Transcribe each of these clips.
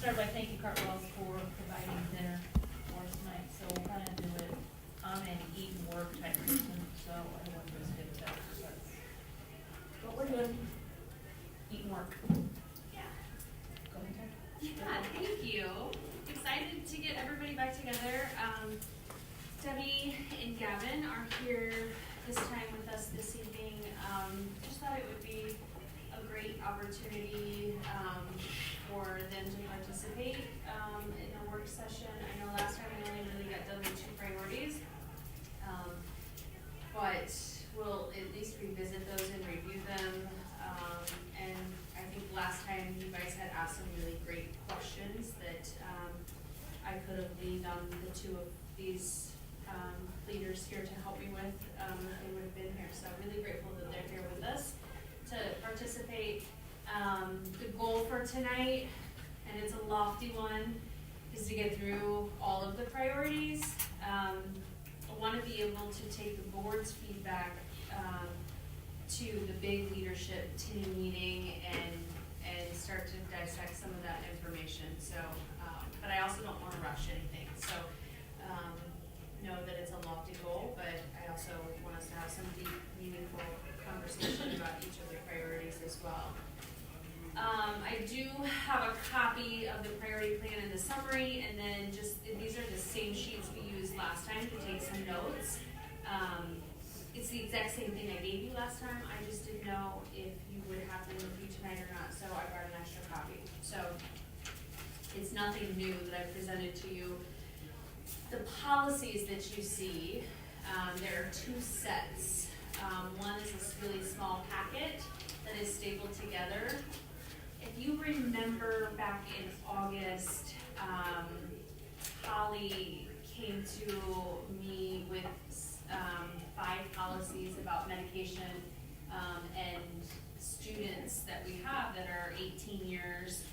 start by thanking Cartwell's for providing dinner for us tonight, so we'll kind of do it, I'm an eat and work type person, so I want to just get that, because that's what we're doing, eat and work. Yeah. Go ahead, Ted. Yeah, thank you. Excited to get everybody back together. Debbie and Gavin are here this time with us this evening. Just thought it would be a great opportunity for them to participate in the work session. I know last time we only really got done with 2 priorities, but we'll at least revisit those and review them. And I think last time you guys had asked some really great questions that I could have leaned on the 2 of these leaders here to help me with if they would have been here. So I'm really grateful that they're here with us to participate. The goal for tonight, and it's a lofty one, is to get through all of the priorities. I want to be able to take the board's feedback to the big leadership team meeting and start to dissect some of that information. So, but I also don't want to rush anything. So, know that it's a lofty goal, but I also want us to have some deep, meaningful conversation about each of the priorities as well. I do have a copy of the priority plan and the summary, and then these are the same sheets we used last time to take some notes. It's the exact same thing I gave you last time. I just didn't know if you would have them with you tonight or not, so I brought an extra copy. So it's nothing new that I presented to you. The policies that you see, there are 2 sets. One is this really small packet that is stapled together. If you remember back in August, Holly came to me with 5 policies about medication and students that we have that are 18 years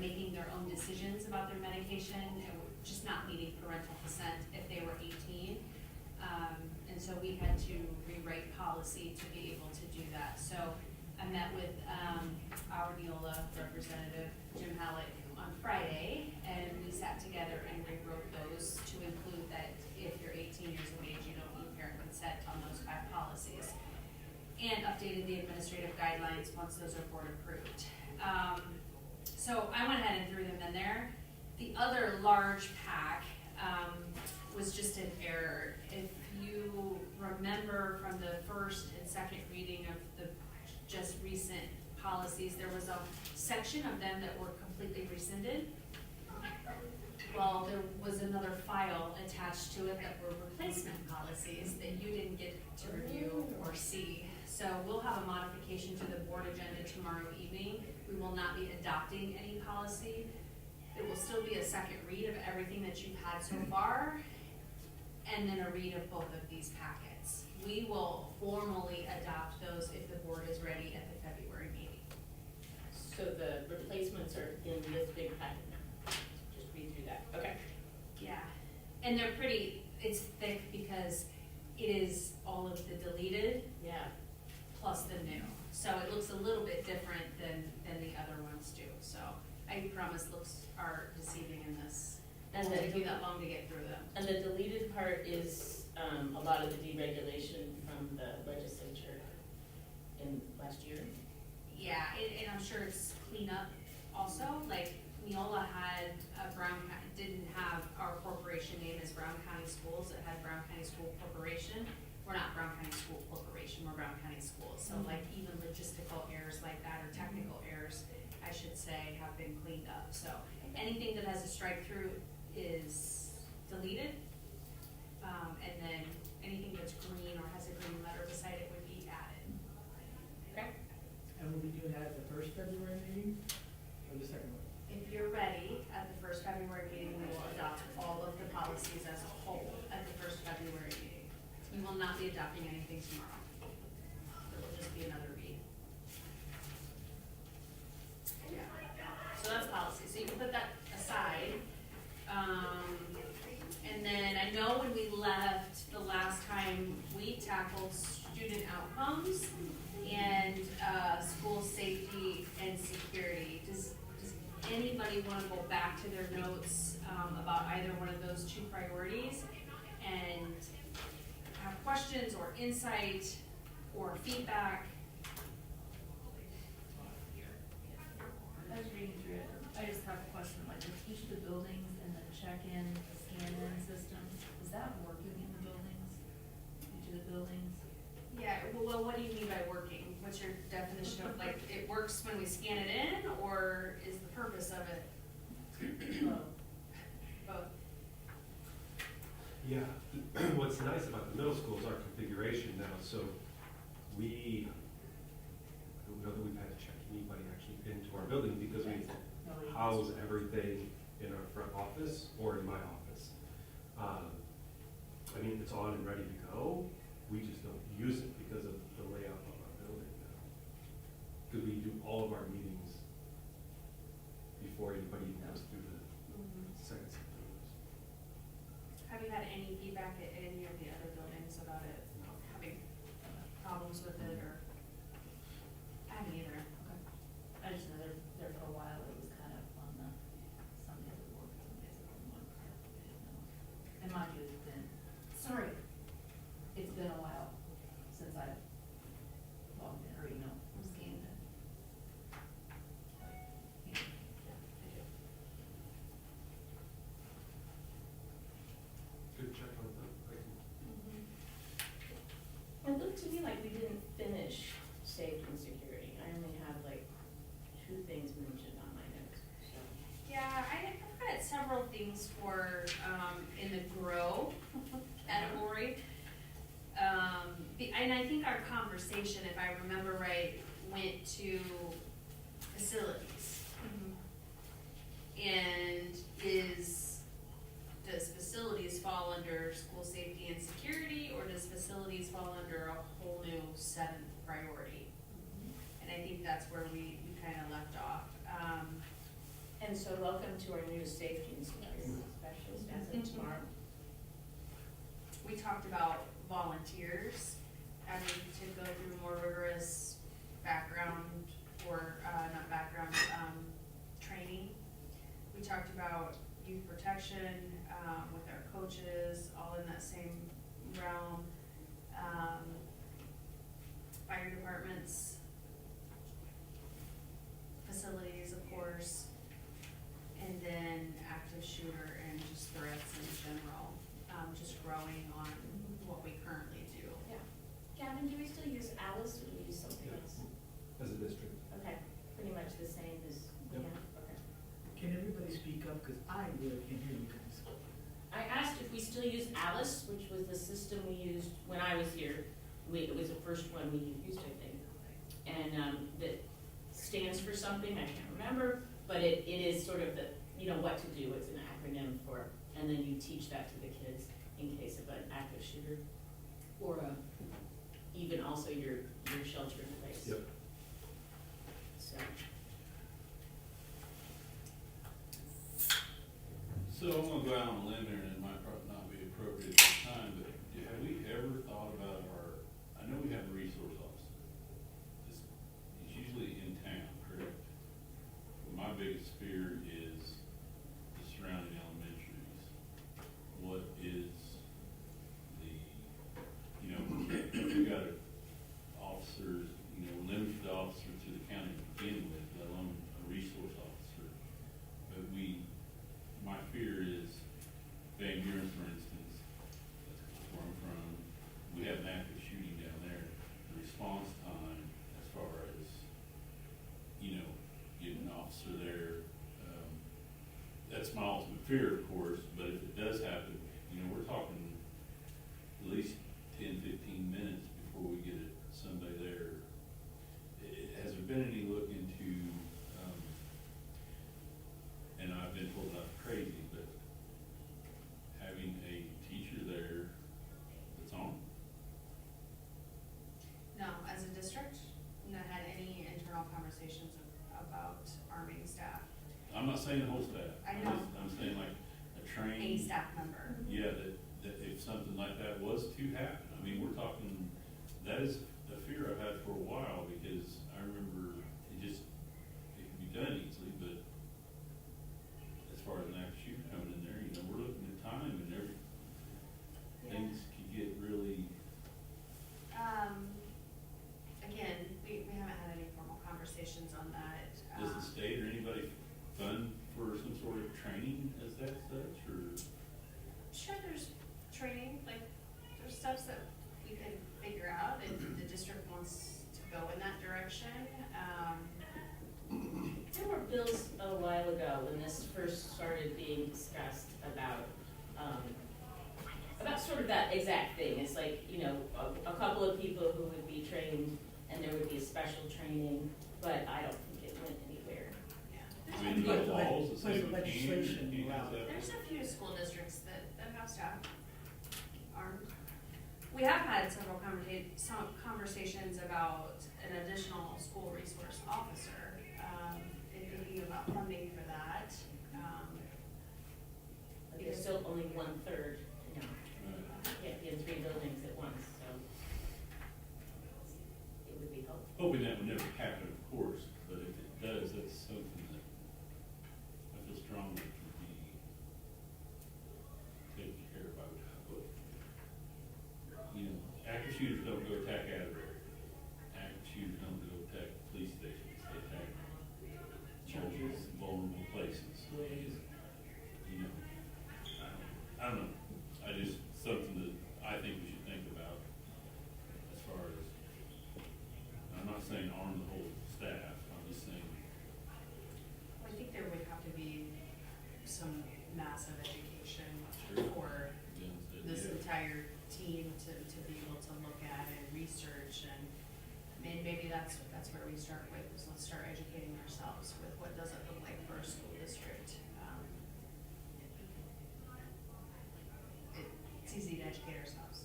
making their own decisions about their medication and just not needing parental consent if they were 18. And so we had to rewrite policy to be able to do that. So I met with our Neola representative, Jim Halleck, on Friday, and we sat together and rewrote those to include that if you're 18 years of age, you don't need parent consent on those 5 policies, and updated the administrative guidelines once those are board approved. So I went ahead and threw them in there. The other large pack was just an error. If you remember from the first and second reading of the just recent policies, there was a section of them that were completely rescinded. Well, there was another file attached to it that were replacement policies that you didn't get to review or see. So we'll have a modification to the board agenda tomorrow evening. We will not be adopting any policy. It will still be a second read of everything that you've had so far, and then a read of both of these packets. We will formally adopt those if the board is ready at the February meeting. So the replacements are in this big packet now? Just read through that. Okay. Yeah, and they're it's thick because it is all of the deleted plus the new. So it looks a little bit different than the other ones do. So I promise looks are deceiving in this. And it won't take you that long to get through them. And the deleted part is a lot of the deregulation from the legislature in last year. Yeah, and I'm sure it's cleanup also. Like Neola had didn't have our corporation name as Brown County Schools. It had Brown County School Corporation. We're not Brown County School Corporation, we're Brown County Schools. So like even logistical errors like that, or technical errors, I should say, have been cleaned up. So anything that has a strike through is deleted. And then anything that's green or has a green letter beside it would be added. Okay. And we'll be doing that at the first February meeting, or the second one? If you're ready, at the first February meeting, we will adopt all of the policies as a whole at the first February meeting. We will not be adopting anything tomorrow. It will just be another read. Yeah. So that's policy. So you can put that aside. And then I know when we left the last time, we tackled student outcomes and school safety and security. Does any anybody wanna go back to their notes, about either one of those two priorities and have questions or insight or feedback. I was reading through it, I just have a question, like with each of the buildings and the check-in, the scan-in system, is that working in the buildings? Each of the buildings? Yeah, well, what do you mean by working? What's your definition of, like, it works when we scan it in, or is the purpose of it Oh, both? Yeah, what's nice about the middle school is our configuration now, so we, I don't know that we've had to check anybody actually into our building because we nobody- house everything in our front office or in my office. I mean, it's on and ready to go, we just don't use it because of the layout of our building now. Because we do all of our meetings before anybody even goes through the second set of doors. Have you had any feedback at any of the other buildings about it, having problems with it, or? I haven't either. Okay. I just know there for a while, it was kind of on the, some days it worked, some days it didn't work. I didn't know. And mind you, it's been, sorry, it's been a while since I logged in, or, scanned it. Good check on that, great. It looked to me like we didn't finish safety and security. I only have like 2 things mentioned on my notes, so. Yeah, I've got several things for, in the grow category. And I think our conversation, if I remember right, went to facilities. And does facilities fall under school safety and security, or does facilities fall under a whole new 7th priority? And I think that's where we kinda left off. And so welcome to our new safety and security specialist as of tomorrow. We talked about volunteers having to go through more rigorous background or, not background, training. We talked about youth protection, with our coaches, all in that same realm. Fire departments, facilities, of course, and then active shooter and just threats in general, just growing on what we currently do. Yeah. Gavin, do we still use Alice or do we use something Yeah. else? As a district. Okay, pretty much the same as, Yep. yeah, okay. Can everybody speak up, because I really can't hear you guys. I asked if we still use Alice, which was the system we used when I was here. It was the first one we used, I think. And, that stands for something, I can't remember, but it is sort of the, what to do, it's an acronym for, and then you teach that to the kids in case of an active shooter. Or, even also your shelter in place. Yep. So, So I'm gonna go out on a limb here, and it might probably not be appropriate at this time, but have we ever thought about I know we have a resource officer. He's usually in town, correct? But my biggest fear is the surrounding elementaries. What is we got officers, limited officer to the county to begin with, let alone a resource officer. But my fear is Van Buren, for instance, that's where I'm from, we have an active shooting down there. The response time, as far as, getting an officer there, that's my ultimate fear, of course, but if it does happen, we're talking at least 10, 15 minutes before we get somebody there. Has there been any look into, and I've been told not crazy, but having a teacher there that's on? No, as a district, not had any internal conversations about arming staff, I'm not saying the whole staff. I know. I'm saying like a trained. a staff member. Yeah, that if something like that was to happen, I mean, we're talking, that is a fear I've had for a while, because I remember it could be done easily, but training as that such, or? Sure, there's training, like, there's steps that we can figure out if the district wants to go in that direction. There were bills a while ago when this first started being discussed about sort of that exact thing. It's like, you know, a couple of people who would be trained and there would be a special training, but I don't think it went anywhere. Yeah. I mean, the laws that say we can, Legislation you can't have allowed. that. There's a few school districts that have staff armed. We have had several some conversations about an additional school resource officer, and thinking about funding for that. But there's still only 1/3, you know, Right. can't be in 3 buildings at once, so it would be helpful. Hoping that would never happen, of course, but if it does, that's something that I feel strongly can be taken care of. I would, you know, active shooters don't go attack Atterbury. Active shooters don't go attack police stations. They attack churches, vulnerable places. You know, I don't know. I just, something that I think we should think about as far as, I'm not saying arm the whole staff, I'm just saying, I think there would have to be some massive education Sure. for guns that, this yeah. entire team to be able to look at and research, and maybe that's where we start with, is let's start educating ourselves with what does it look like for a school district. It's easy to educate ourselves.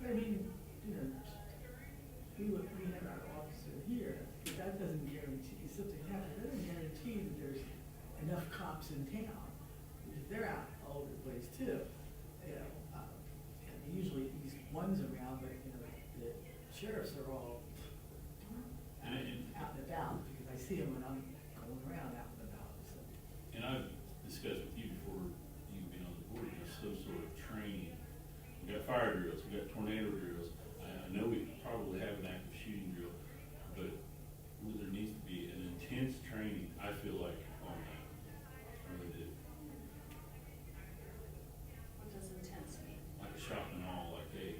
I mean, you know, we have our officer here, but that doesn't guarantee, something happens, that doesn't guarantee that there's enough cops in town. Because they're out all over the place too, you know, and usually these ones around, but, you know, the sheriffs are all out and about, because I see them when I'm going around out and about, so. And I've discussed with you before you being on the board, there's some sort of training. We got fire drills, we got tornado drills. I know we probably have an active shooting drill, but there needs to be an intense training, I feel like, on that. I really do. What does intense mean? Like a shock and all, like, hey,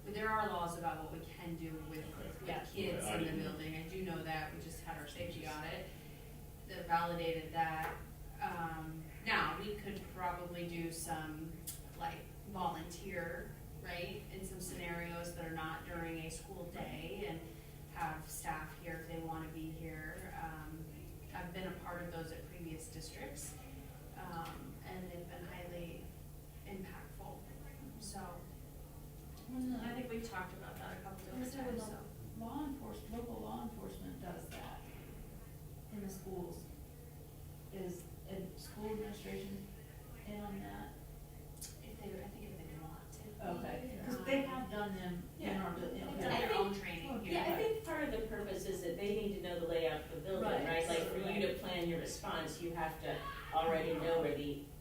But there are laws about what we can do with Okay. kids I in the didn't know. building. I do know that, we just had our safety audit that validated that. Now, we could probably do some, like, volunteer, right, in some scenarios that are not during a school day, and have staff here if they wanna be here. I've been a part of those at previous districts, and they've been highly impactful, so. I think we've talked about that a couple different times, so. Local law enforcement does that in the schools. Is school administration in on that? I think if they want to. Okay, because they have done them in our, They've you know. done their own training here. Yeah, I think part of the purpose is that they need to know the layout of the building, Right. right? Like for you to plan your response, you have to already know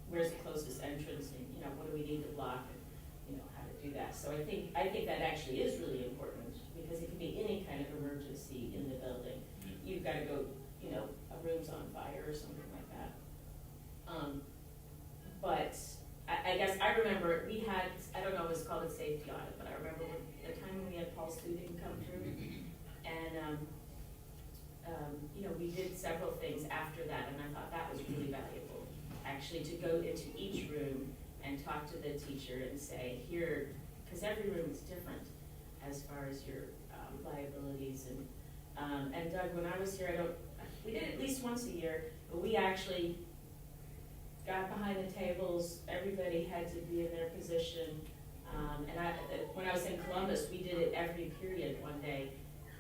where's the closest entrance and, you know, what do we need to block and, you know, how to do that. So I think that actually is really important because it can be any kind of emergency in the building. Yeah. You've got to go, you know, a room's on fire or something like that. But I guess I remember we had, I don't know if it's called a safety audit, but I remember the time when we had Paul Studing come through. And, you know, we did several things after that, and I thought that was really valuable. Actually, to go into each room and talk to the teacher and say, here, because every room is different as far as your liabilities. And Doug, when I was here, we did it at least once a year, but we actually got behind the tables, everybody had to be in their position. When I was in Columbus, we did it every period one day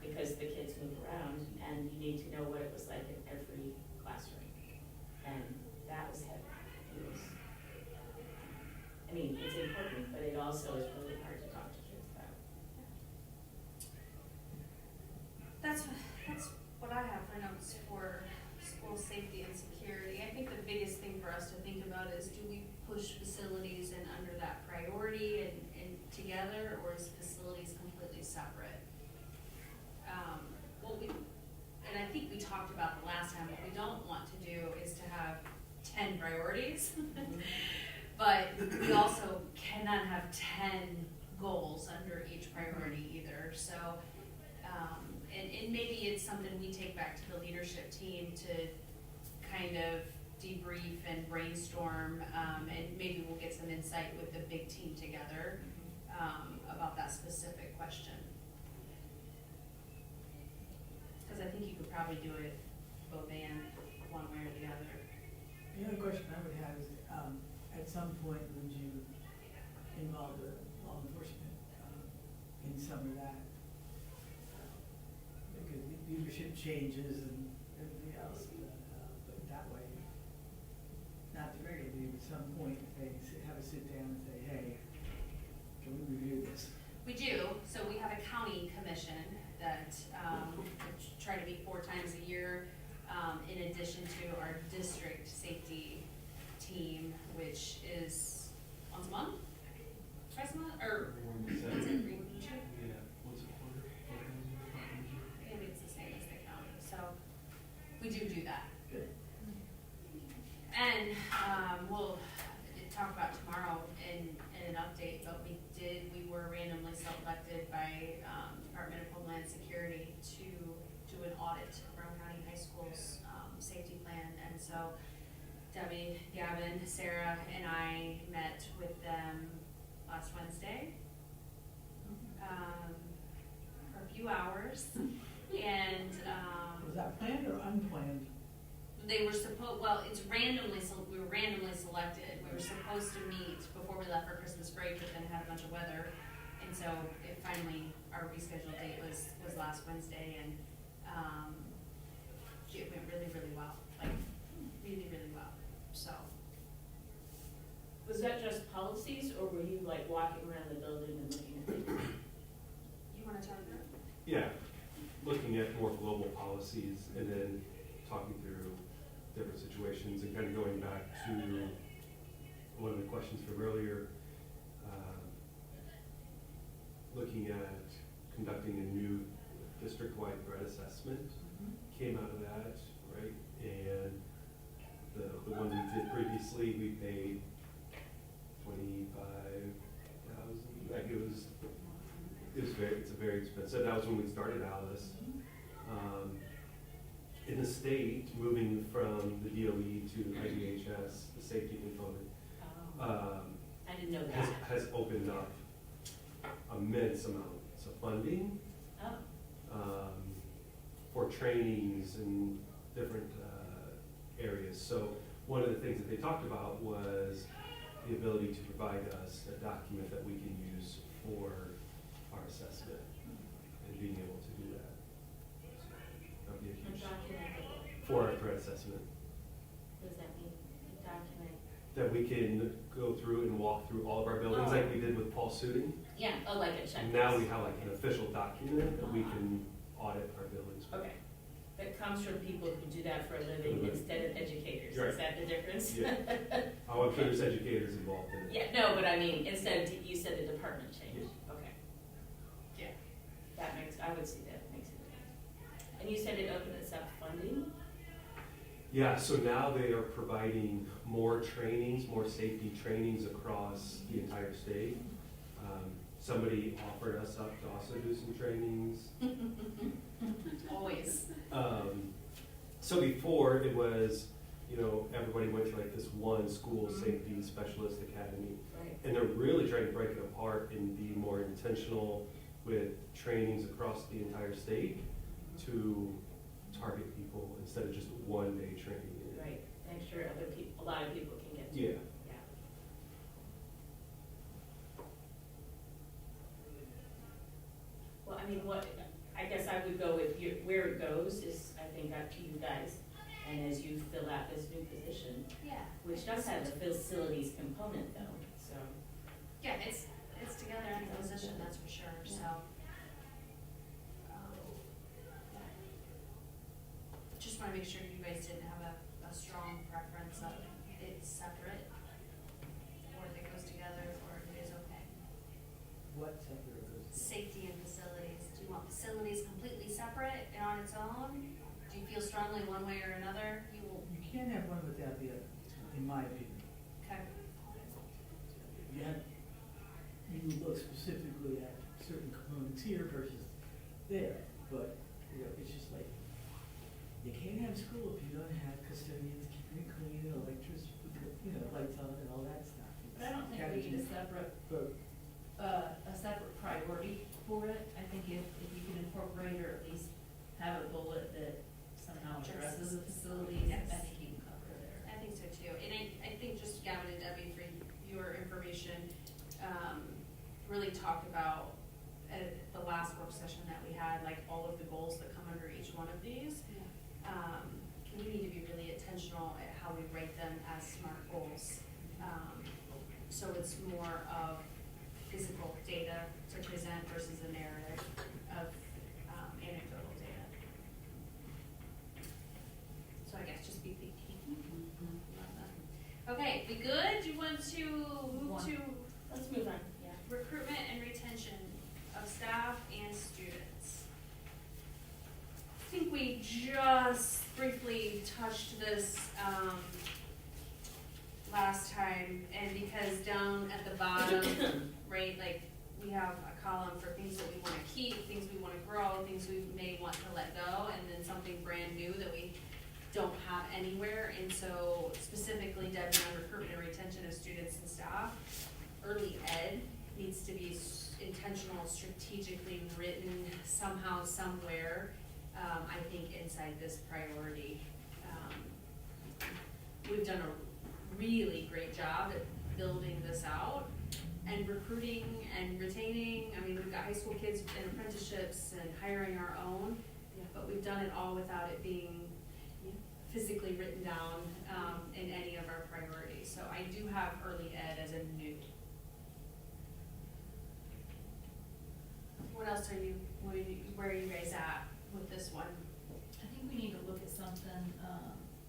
because the kids move around and you need to know what it was like in every classroom. And that was heavy. It's important, but it also is really hard to talk to kids about. That's what I have for notes for school safety and security. I think the biggest thing for us to think about is, do we push facilities in under that priority and together, or is facilities completely separate? priorities. But we also cannot have 10 goals under each priority either, so, and maybe it's something we take back to the leadership team to kind of debrief and brainstorm, and maybe we'll get some insight with the big team together, about that specific question. Cause I think you could probably do it both and, one way or the other. The other question I would have is, at some point, would you involve the law enforcement in some of that? Because leadership changes and everything else, but that way, not the regular meeting, at some point, they have a sit down and say, hey, can we review this? We do, so we have a county commission that, which try to meet 4 times a year, in addition to our district safety team, which is once a month, twice a month, or once every week. Yeah, once a quarter. Maybe it's the same as the county, so we do that. Good. And, we'll talk about tomorrow in an update, but we were randomly selected by, Department of Homeland Security to do an audit of Brown County High School's, safety plan, and so Debbie, Gavin, Sarah, and I met with them last Wednesday, for a few hours, and, Was that planned or unplanned? they were well, it's randomly, we were randomly selected. We were supposed to meet before we left for Christmas break, but then had a bunch of weather. And so it finally, our rescheduled date was last Wednesday, and, it went really, really well, like, really, really well, so. Was that just policies, or were you like walking around the building and looking at things? You wanna tell her? Yeah, looking at more global policies and then talking through different situations and kind of going back to one of the questions from earlier, looking at conducting a new district-wide threat assessment came out of that, right? And the one we did previously, we paid $25,000. Like it's a very expensive. That was when we started Alice. In the state, moving from the DOE to IDHS, the safety component, I didn't know that. has opened up immense amounts of funding for trainings and different areas. So one of the things that they talked about was the ability to provide us a document that we can use for our assessment and being able to do that. So that would be a huge, for our threat assessment. What does that mean? Document? That we can go through and walk through all of our buildings like we did with Paul Sooting. Yeah, oh, like a checklist. Now we have like an official document that we can audit our buildings with. Okay. That comes from people who do that for a living instead of educators. Right. Is that the difference? Yeah. Oh, I'm sure there's educators involved in it. Yeah, no, but I mean, instead of, you said the department changed. Okay. Yeah. That makes, I would see that makes it. And you said it opens up funding? Yeah, so now they are providing more trainings, more safety trainings across the entire state. Somebody offered us up to also do some trainings. Always. So before it was, everybody went to like this one school safety specialist academy. Right. And they're really trying to break it apart and be more intentional with trainings across the entire state to target people instead of just one-day training. Right, make sure other people, a lot of people can get to Yeah. it. Yeah. Well, I mean, I guess I would go with where it goes is, I think, up to you guys. And as you fill out this new position, Yeah. which does have a facilities component though, so. Yeah, it's together in the position, that's for sure, so. Just wanna make sure you guys didn't have a strong preference of it's separate, or that goes together, or it is okay. What sector of this? Safety and facilities, do you want facilities completely separate and on its own? Do you feel strongly one way or another? You will, You can't have one without the other. in my opinion. Okay. You look specifically at certain components here versus there, but, you know, it's just like, you can't have school if you don't have custodians keeping it clean, electricity, you know, lights on and all that stuff. But I don't think we need a separate, But, a separate priority for it. I think if you can incorporate or at least have a bullet that somehow addresses the facilities, I Yes. think you can cover it there. I think so too, and I think just Gavin and Debbie, for your information, really talked about at the last work session that we had, like all of the goals that come under each one of these. We need to be really intentional at how we write them as SMART goals. So it's more of physical data to present versus a narrative of anecdotal data. So I guess just be picky. Okay, we good? Do you want to move to Let's move on, yeah. recruitment and retention of staff and students? I think we just briefly touched this, last time, and because down at the bottom, right, like, we have a column for things that we wanna keep, things we wanna grow, things we may want to let go, and then something brand new that we don't have anywhere, and so specifically, Debbie, on recruitment and retention of students and staff, early ed needs to be intentional, strategically written somehow, somewhere, I think inside this priority. We've done a really great job at building this out and recruiting and retaining. I mean, we've got high school kids in apprenticeships and hiring our own, but we've done it all without it being physically written down in any of our priorities. So I do have early ed as a new. What else where are you guys at with this one? I think we need to look at something,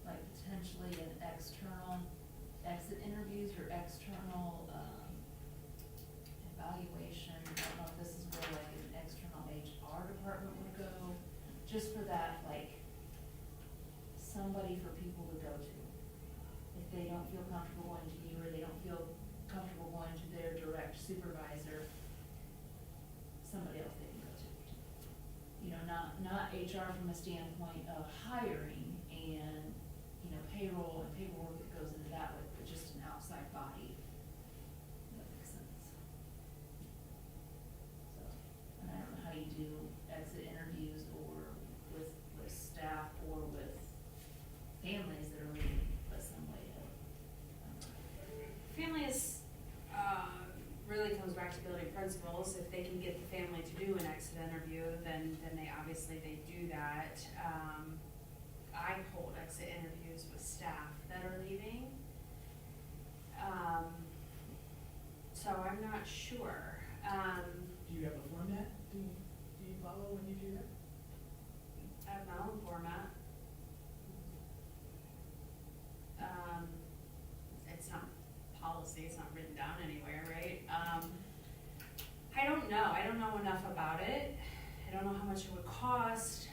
like potentially an external exit interviews or external, evaluation. I don't know if this is where like an external HR department would go, just for that, like, somebody for people to go to. If they don't feel comfortable going to you, or they don't feel comfortable going to their direct supervisor, somebody else they can go to. You know, not HR from a standpoint of hiring and, you know, payroll and paperwork that goes into that with, but just an outside body. That makes sense. So, and I don't know how you do exit interviews or with staff or with families that are leaving, but some way to. Families, really comes back to building principles. If they can get the family to do an exit interview, then they obviously they do that. I hold exit interviews with staff that are leaving. So I'm not sure. do you have a format? Do you follow when you do that? I have my own format. It's not policy, it's not written down anywhere, right? I don't know, I don't know enough about it. I don't know how much it would cost.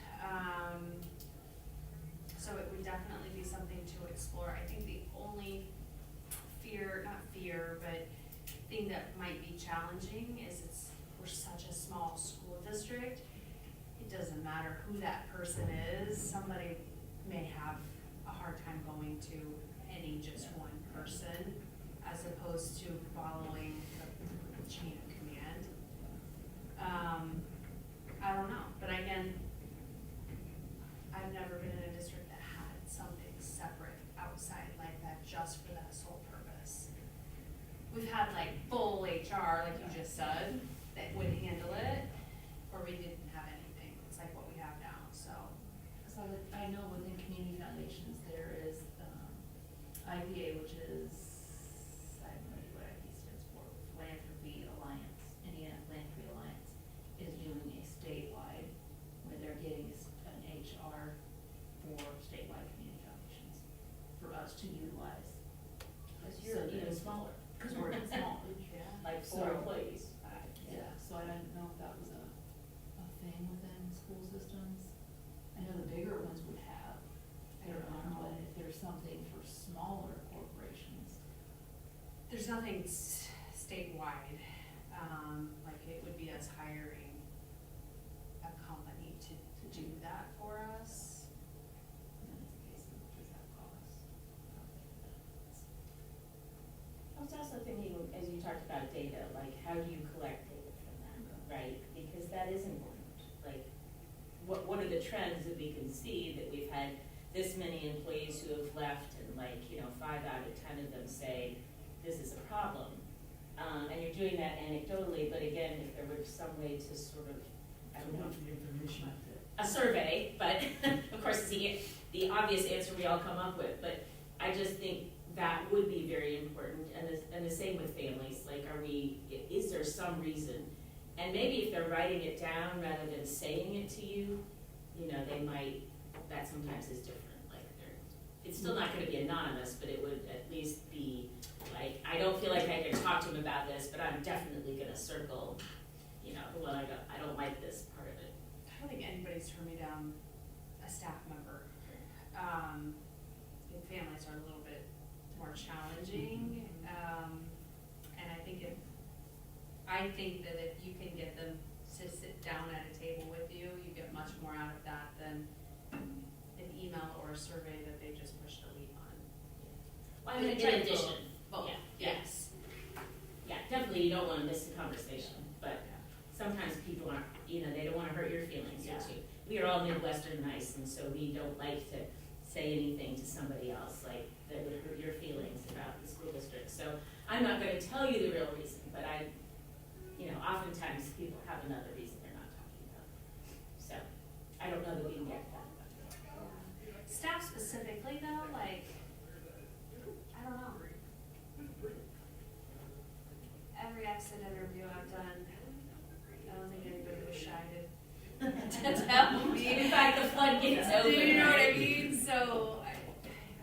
So it would definitely be something to explore. I think the only but thing that might be challenging is we're such a small school district. It doesn't matter who that person is, somebody may have a hard time going to any just one person as opposed to following the chain of command. I don't know, but again, I've never been in a district that had something separate outside like that just for that sole purpose. We've had like full HR, like you just said, that would handle it, or we didn't have anything. It's like what we have now, so. So I know within community foundations, there is, IPA, which is, I have no idea what IPA stands for, Philanthropy Alliance, Indiana Philanthropy Alliance, is doing a statewide, where they're getting an HR for statewide community foundations, for us to utilize. Cause you're So, even yeah. smaller. Cause we're small. Yeah. Like So- 4 employees. Yeah, so I don't know if that was a thing within school systems. I know the bigger ones would have their own, but if there's something for smaller corporations. nothing statewide, like it would be us hiring a company to do that for us. I was also thinking, as you talked about data, like how do you collect data from that, right? Because that is important. Like, what are the trends that we can see that we've had this many employees who have left and 5 out of 10 of them say, this is a problem. And you're doing that anecdotally, but again, if there were some way to sort of, I don't know, The information. a survey, but of course, it's the obvious answer we all come up with, but I just think that would be very important, and the same with families, like, is there some reason? And maybe if they're writing it down rather than saying it to you, they might, that sometimes is different, it's still not gonna be anonymous, but it would at least be, like, I don't feel like I can talk to him about this, but I'm definitely gonna circle, the one I don't like this part of it. I don't think anybody's turned me down a staff member. And families are a little bit more challenging, and I think that if you can get them to sit down at a table with you, you get much more out of that than an email or a survey that they just pushed a lead on. Well, I mean, in addition, Both, yeah, yes. yeah, definitely you don't wanna miss the conversation, but sometimes people aren't, they don't wanna hurt your feelings, Yeah. too. We are all Midwestern nice, and so we don't like to say anything to somebody else, like, that would hurt your feelings about the school district. So I'm not gonna tell you the real reason, but oftentimes people have another reason they're not talking about. So, I don't know that we can get that. Staff specifically though, like, I don't know. Every exit interview I've done, I don't think anybody was shy to tell me. In fact, the floodgates Do open. you know what I right? mean? So,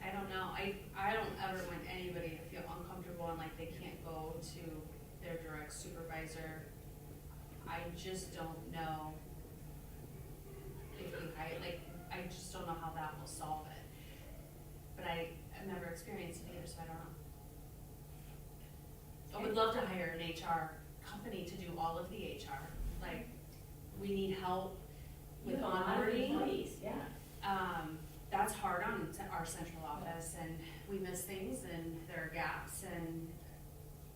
I don't know, I don't ever want anybody to feel uncomfortable and like they can't go to their direct supervisor. I just don't know if I just don't know how that will solve it. But I've never experienced it either, so I don't know. I would love to hire an HR company to do all of the HR. Like, we need help with You have a lot of onboarding. employees, yeah. That's hard on our central office, and we miss things, and there are gaps, and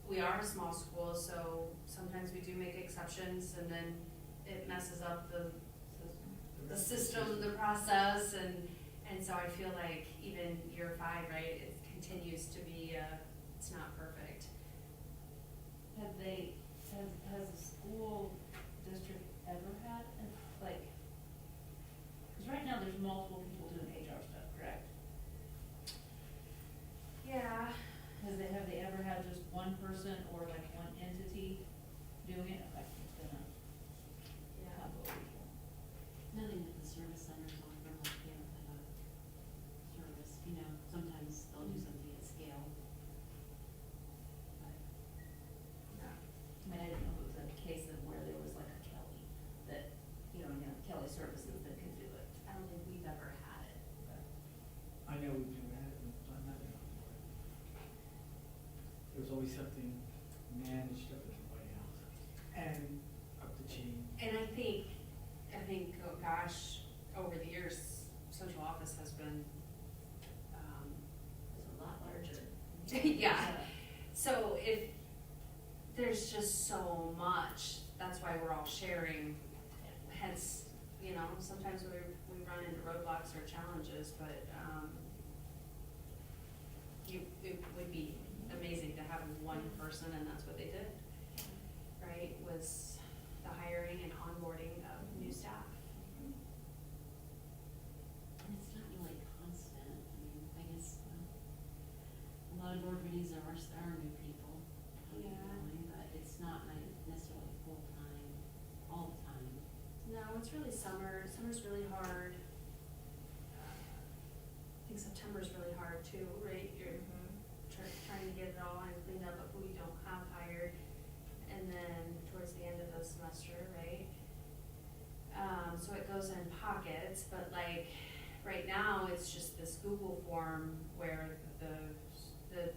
we are a small school, so sometimes we do make exceptions, and then it messes up the system, the process, and so I feel like even year 5, right, it continues to be, it's not perfect. Has a school district ever had, because right now there's multiple people doing HR stuff, correct? Yeah. Have they ever had just one person or like one entity doing it? Like, it's been a couple of people. Nothing that the service centers offer, like they have a service, sometimes they'll do something at scale. But Yeah. I mean, I didn't know if it was a case of where there was like a Kelly that, Kelly Services that could do it. I don't think we've ever had it. I know we've never had it, but I'm not gonna. There was always something managed up at the White House and up the chain. And I think, oh gosh, over the years, central office has been, It's a lot larger. yeah. So if, there's just so much, that's why we're all sharing, hence, sometimes we run into roadblocks or challenges, but, it would be amazing to have one person, and that's what they did, right, was the hiring and onboarding of new staff. and it's not really constant. I guess a lot of board meetings there are new people. Yeah. But it's not like necessarily full-time, all the time. No, it's really summer. Summer's really hard. I think September's really hard too, right? You're trying to get it all and cleaned up of who you don't have hired, and then towards the end of the semester, right? So it goes in pockets, but like, right now, it's just this Google form where the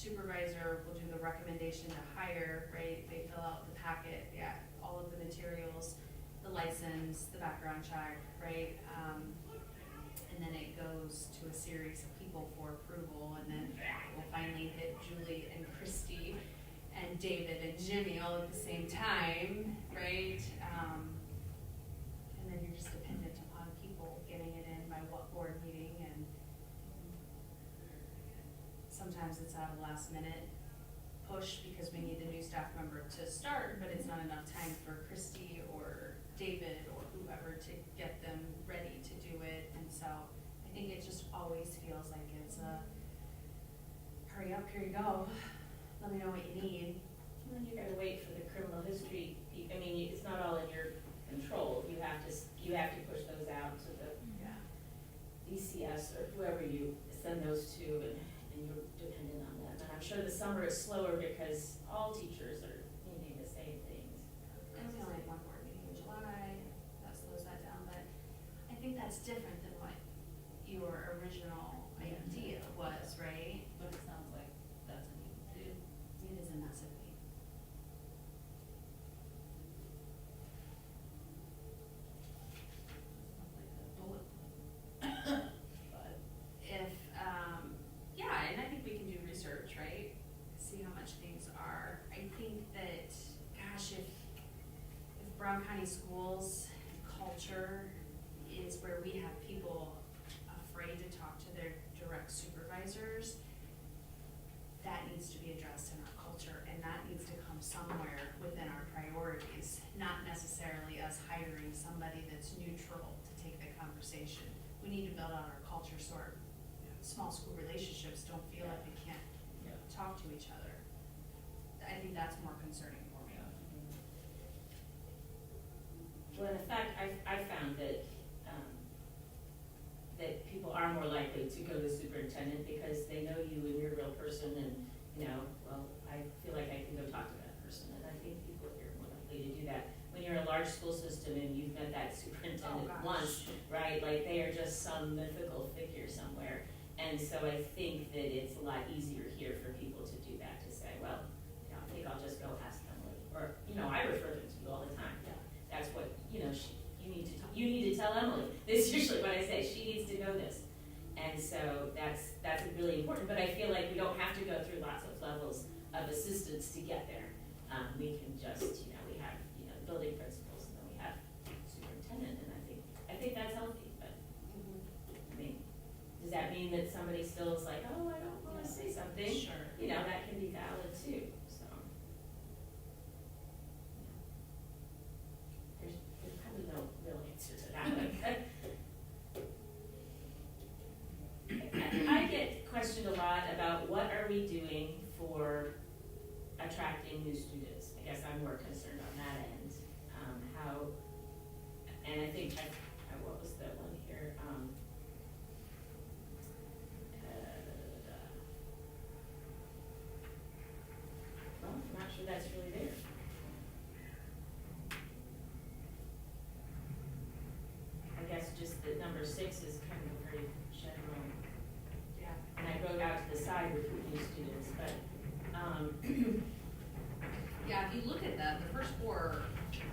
supervisor will do the recommendation to hire, right? They fill out the packet, yeah, all of the materials, the license, the background check, right? And then it goes to a series of people for approval, and then we'll finally hit Julie and Christy and David and Jimmy all at the same time, right? And then you're just dependent upon people getting it in by what board meeting, and sometimes it's at a last minute push because we need a new staff member to start, but it's not enough time for Christy or David or whoever to get them ready to do it. And so I think it just always feels like it's a hurry up, here you go, let me know what you need. And then you gotta wait for the criminal history, I mean, it's not all in your control, you have to push those out to the Yeah. BCS or whoever you send those to, and you're dependent on them. And I'm sure the summer is slower because all teachers are needing the same things. And we only have one board meeting in July, that slows that down, but I think that's different than what your original idea was, right? But it sounds like that's a need too. It is a massive need. Sounds like a bullet point. But If, yeah, and I think we can do research, right? See how much things are. I think that, gosh, if Brown County Schools culture is where we have people afraid to talk to their direct supervisors, that needs to be addressed in our culture, and that needs to come somewhere within our priorities, not necessarily us hiring somebody that's neutral to take the conversation. We need to build out our culture so our small school relationships don't feel like they can't Yeah. talk to each other. I think that's more concerning for me. Well, in fact, I found that, that people are more likely to go to the superintendent because they know you and you're a real person, and, you know, well, I feel like I can go talk to that person, and I think people here are more likely to do that. When you're in a large school system and you've met that superintendent Oh, gosh. once, right, like they are just some mythical figure somewhere. And so I think that it's a lot easier here for people to do that, to say, well, you know, I think I'll just go ask Emily, or, you know, I refer them to you all the time. Yeah. That's what, you know, you need to tell Emily, this is usually what I say, she needs to know this. And so that's really important, but I feel like we don't have to go through lots of levels of assistance to get there. We can just, you know, we have, you know, building principals, and then we have superintendent, and I think that's healthy, but, I mean, does that mean that somebody still is like, oh, I don't wanna say something? Sure. You know, that can be valid too, so. There's probably no real answer to that one. I get questioned a lot about what are we doing for attracting new students. I guess I'm more concerned on that end. How, and I think, what was that one here? Well, I'm not sure that's really there. I guess just that number 6 is kind of a very general, Yeah. and I wrote out to the side recruit new students, but, Yeah, if you look at that, the first 4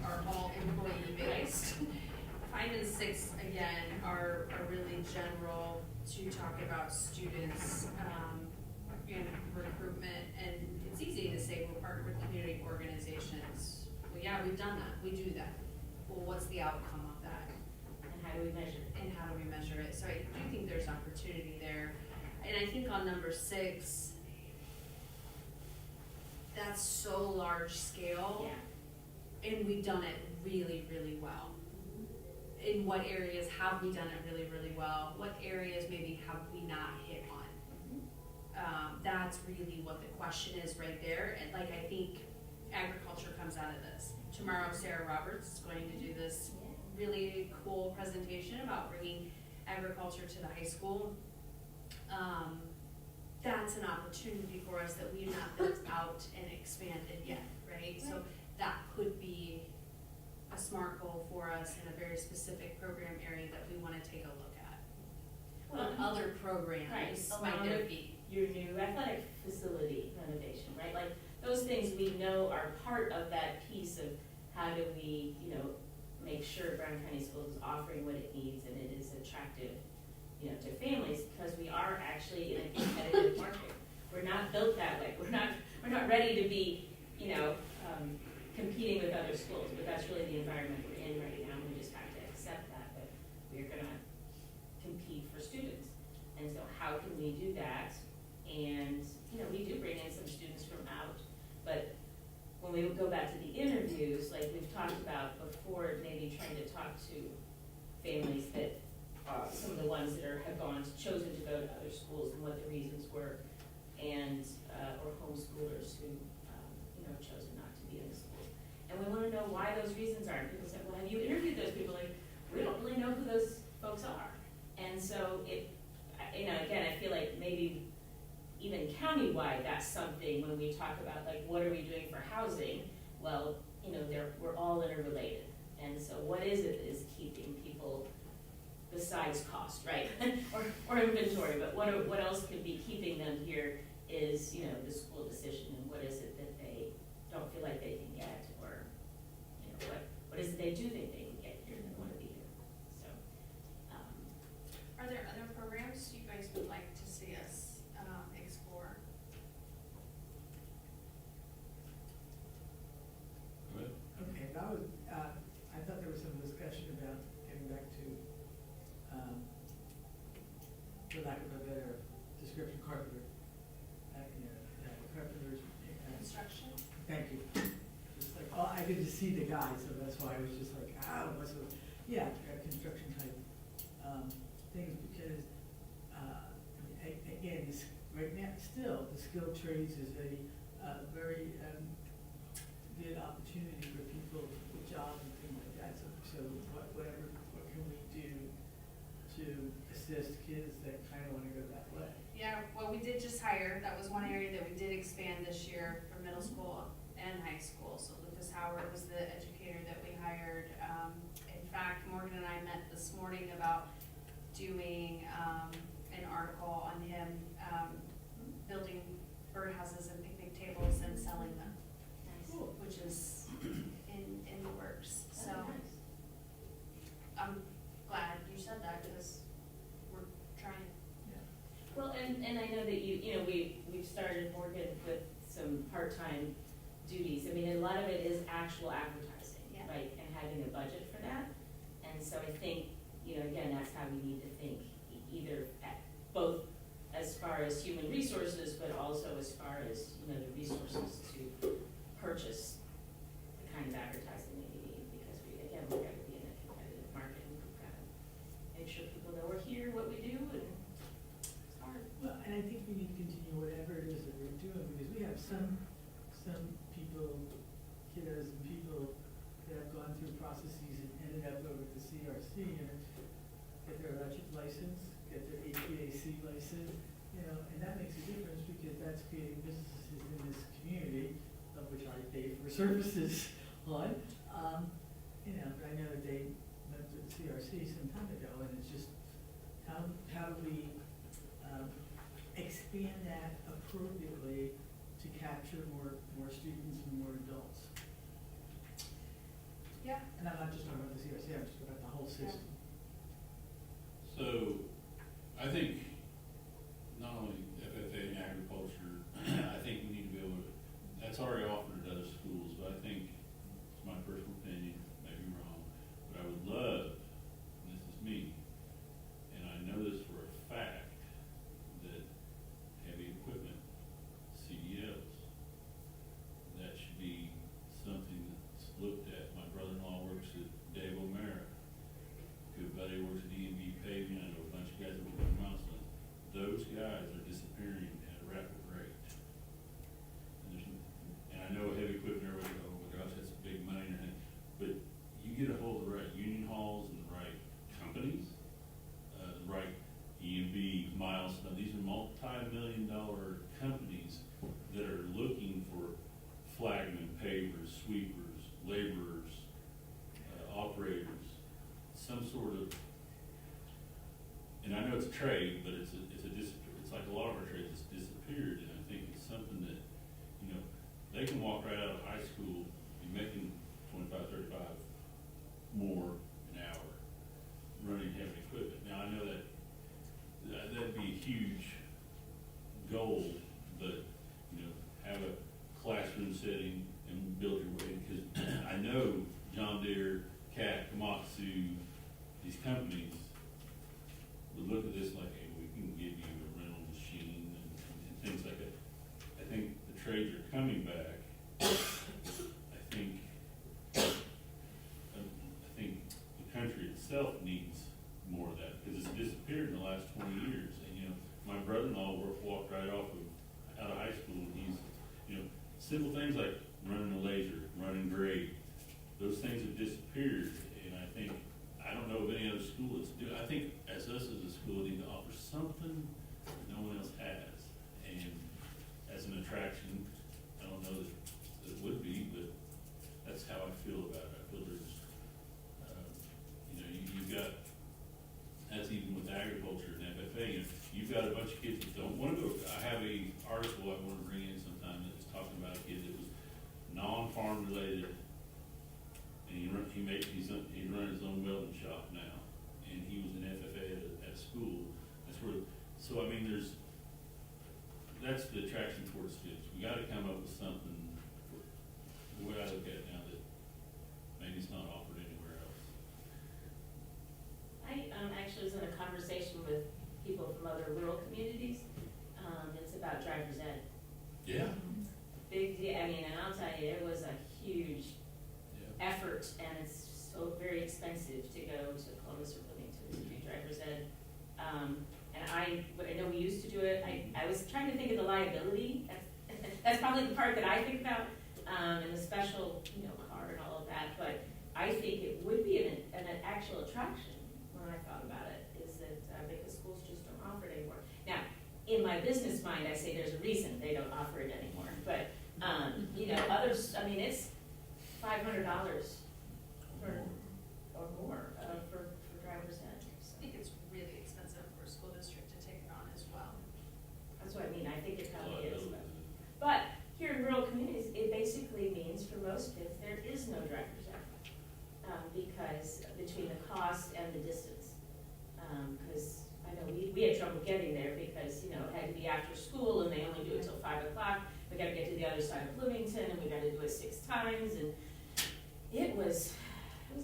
are all employee-based. 5 and 6, again, are really general to talk about students, and recruitment, and it's easy to say we're partnered with community organizations. Well, yeah, we've done that, we do that. Well, what's the outcome of that? and how do we measure it? And how do we measure it? So I do think there's opportunity there. And I think on number 6, that's so large scale. Yeah. And we've done it really, really well. In what areas have we done it really, really well? What areas maybe have we not hit on? That's really what the question is right there. And like, I think agriculture comes out of this. Tomorrow, Sarah Roberts is going to do this really cool presentation about bringing agriculture to the high school. That's an opportunity for us that we've not built out and expanded yet, right? So that could be a smart goal for us in a very specific program area that we wanna take a look at. What Well, other programs right, might along there with- be? your new athletic facility renovation, right? Like, those things we know are part of that piece of how do we, you know, make sure Brown County Schools is offering what it needs and it is attractive, you know, to families, because we are actually in a competitive market. We're not built that way. We're not ready to be, you know, competing with other schools, but that's really the environment we're in right now. We just have to accept that we're gonna compete for students. And so how can we do that? And, you know, we do bring in some students from out, but when we go back to the interviews, like we've talked about before, maybe trying to talk to families that, some of the ones that have chosen to go to other schools and what the reasons were, and, or homeschoolers who, you know, chosen not to be in the school. And we wanna know why those reasons are. And people say, well, have you interviewed those people? Like, we don't really know who those folks are. And so you know, again, I feel like maybe even countywide, that's something when we talk about like, what are we doing for housing? Well, you know, we're all interrelated. And so what is it that is keeping people besides cost, right? or inventory, but what else could be keeping them here is, you know, the school decision, and what is it that they don't feel like they can get, or, you know, what is it they do think they can get here and they want to be here. So, Are there other programs you guys would like to see us explore? Go ahead. Okay, that was, I thought there was some discussion about getting back to, for lack of a better description, carpenter. You know, carpenters. Construction? Thank you. Just like, oh, I could just see the guy, so that's why I was just like, what's the, yeah, construction type, things, because, again, right now, still, the skilled trades is a, very, good opportunity for people with jobs and things like that, so what can we do to assist kids that kind of want to go that way? Yeah, well, we did just hire, that was one area that we did expand this year for middle school and high school. So Lucas Howard was the educator that we hired. In fact, Morgan and I met this morning about doing an article on him building birdhouses and picnic tables and selling them, Cool. which is in the works. So oh, nice. I'm glad you said that, because we're trying. Yeah. Well, and I know that you know, we've started Morgan with some part-time duties. I mean, a lot of it is actual advertising, Yeah. right? And having a budget for that. And so I think, you know, again, that's how we need to think, either at both as far as human resources, but also as far as, you know, the resources to purchase the kind of advertising that we need, because we're going to be in a competitive market, and we've got to make sure people know we're here, what we do, and it's hard. Well, and I think we need to continue whatever it is that we're doing, because we have some people, kiddos and people that have gone through processes and ended up over at the CRC and get their electric license, get their HVAC license, you know, and that makes a difference, because that's creating businesses in this community, of which I pay for services on. You know, but I know that they went to the CRC some time ago, and it's just, how do we expand that appropriately to capture more students and more adults? Yeah. And I'm not just talking about the CRC, I'm just talking about the whole system. So, I think not only FFA and agriculture, I think we need to be able to, that's already offered at other schools, but I think, it's my personal opinion, maybe I'm wrong, but I would love, and this is me, and I know this for a fact, that heavy equipment, CDLs, that should be something that's looked at. My brother-in-law works at Dave O'Mara, good buddy works at E&B Paving, I know a bunch of guys that work at Milestone. Those guys are disappearing at a rapid rate. And I know heavy equipment, everybody goes, oh my gosh, that's big money and everything, but you get a hold of the right union halls and the right companies, the right E&B, Milestone, these are multi-million-dollar companies that are looking for flagmen, pavers, sweepers, laborers, operators, some sort of, and I know it's a trade, but it's it's like a lot of our trades has disappeared, and I think it's something that, you know, they can walk right out of high school and making 25, 35 more an hour running heavy equipment. Now, I know that'd be a huge goal, but, you know, have a classroom setting and build your way, because I know John Deere, Cat, Komatsu, these companies would look at this like, hey, we can give you a rental machine and things like that. I think the trades are coming back. I think the country itself needs more of that, because it's disappeared in the last 20 years. And, you know, my brother-in-law walked right out of high school, and he's, you know, simple things like running a laser, running grade, those things have disappeared. And I think, I don't know of any other school that's doing. I think as us as a school need to offer something that no one else has, and as an attraction, I don't know that it would be, but that's how I feel about it. I feel there's, you know, you've got, that's even with agriculture and FFA, you've got a bunch of kids that don't want to go. I have a article I want to bring in sometime that was talking about a kid that was non-farm related, and he's running his own welding shop now, and he was an FFA at school. That's where, so I mean, that's the attraction towards students. We got to come up with something, the way I look at it now, that maybe it's not offered anywhere else. I actually was in a conversation with people from other rural communities. It's about driver's ed. Yeah. Big deal. I mean, and I'll tell you, it was a huge effort, and it's so very expensive to go to Columbus or Bloomington to do driver's ed. And I know we used to do it. I was trying to think of the liability. That's probably the part that I think about, and the special, you know, car and all of that. But I think it would be an actual attraction when I thought about it, is that because schools just don't offer it anymore. Now, in my business mind, I say there's a reason they don't offer it anymore. But you know, others. I mean, it's $500 or more for driver's ed. So I think it's really expensive for a school district to take it on as well. that's what I mean. I think it probably is. But here in rural communities, it basically means for most kids there is no driver's ed because between the cost and the distance. Because I know we had trouble getting there because, you know, it had to be after school and they only do it till 5 o'clock. We got to get to the other side of Bloomington and we got to do it 6 times, and it was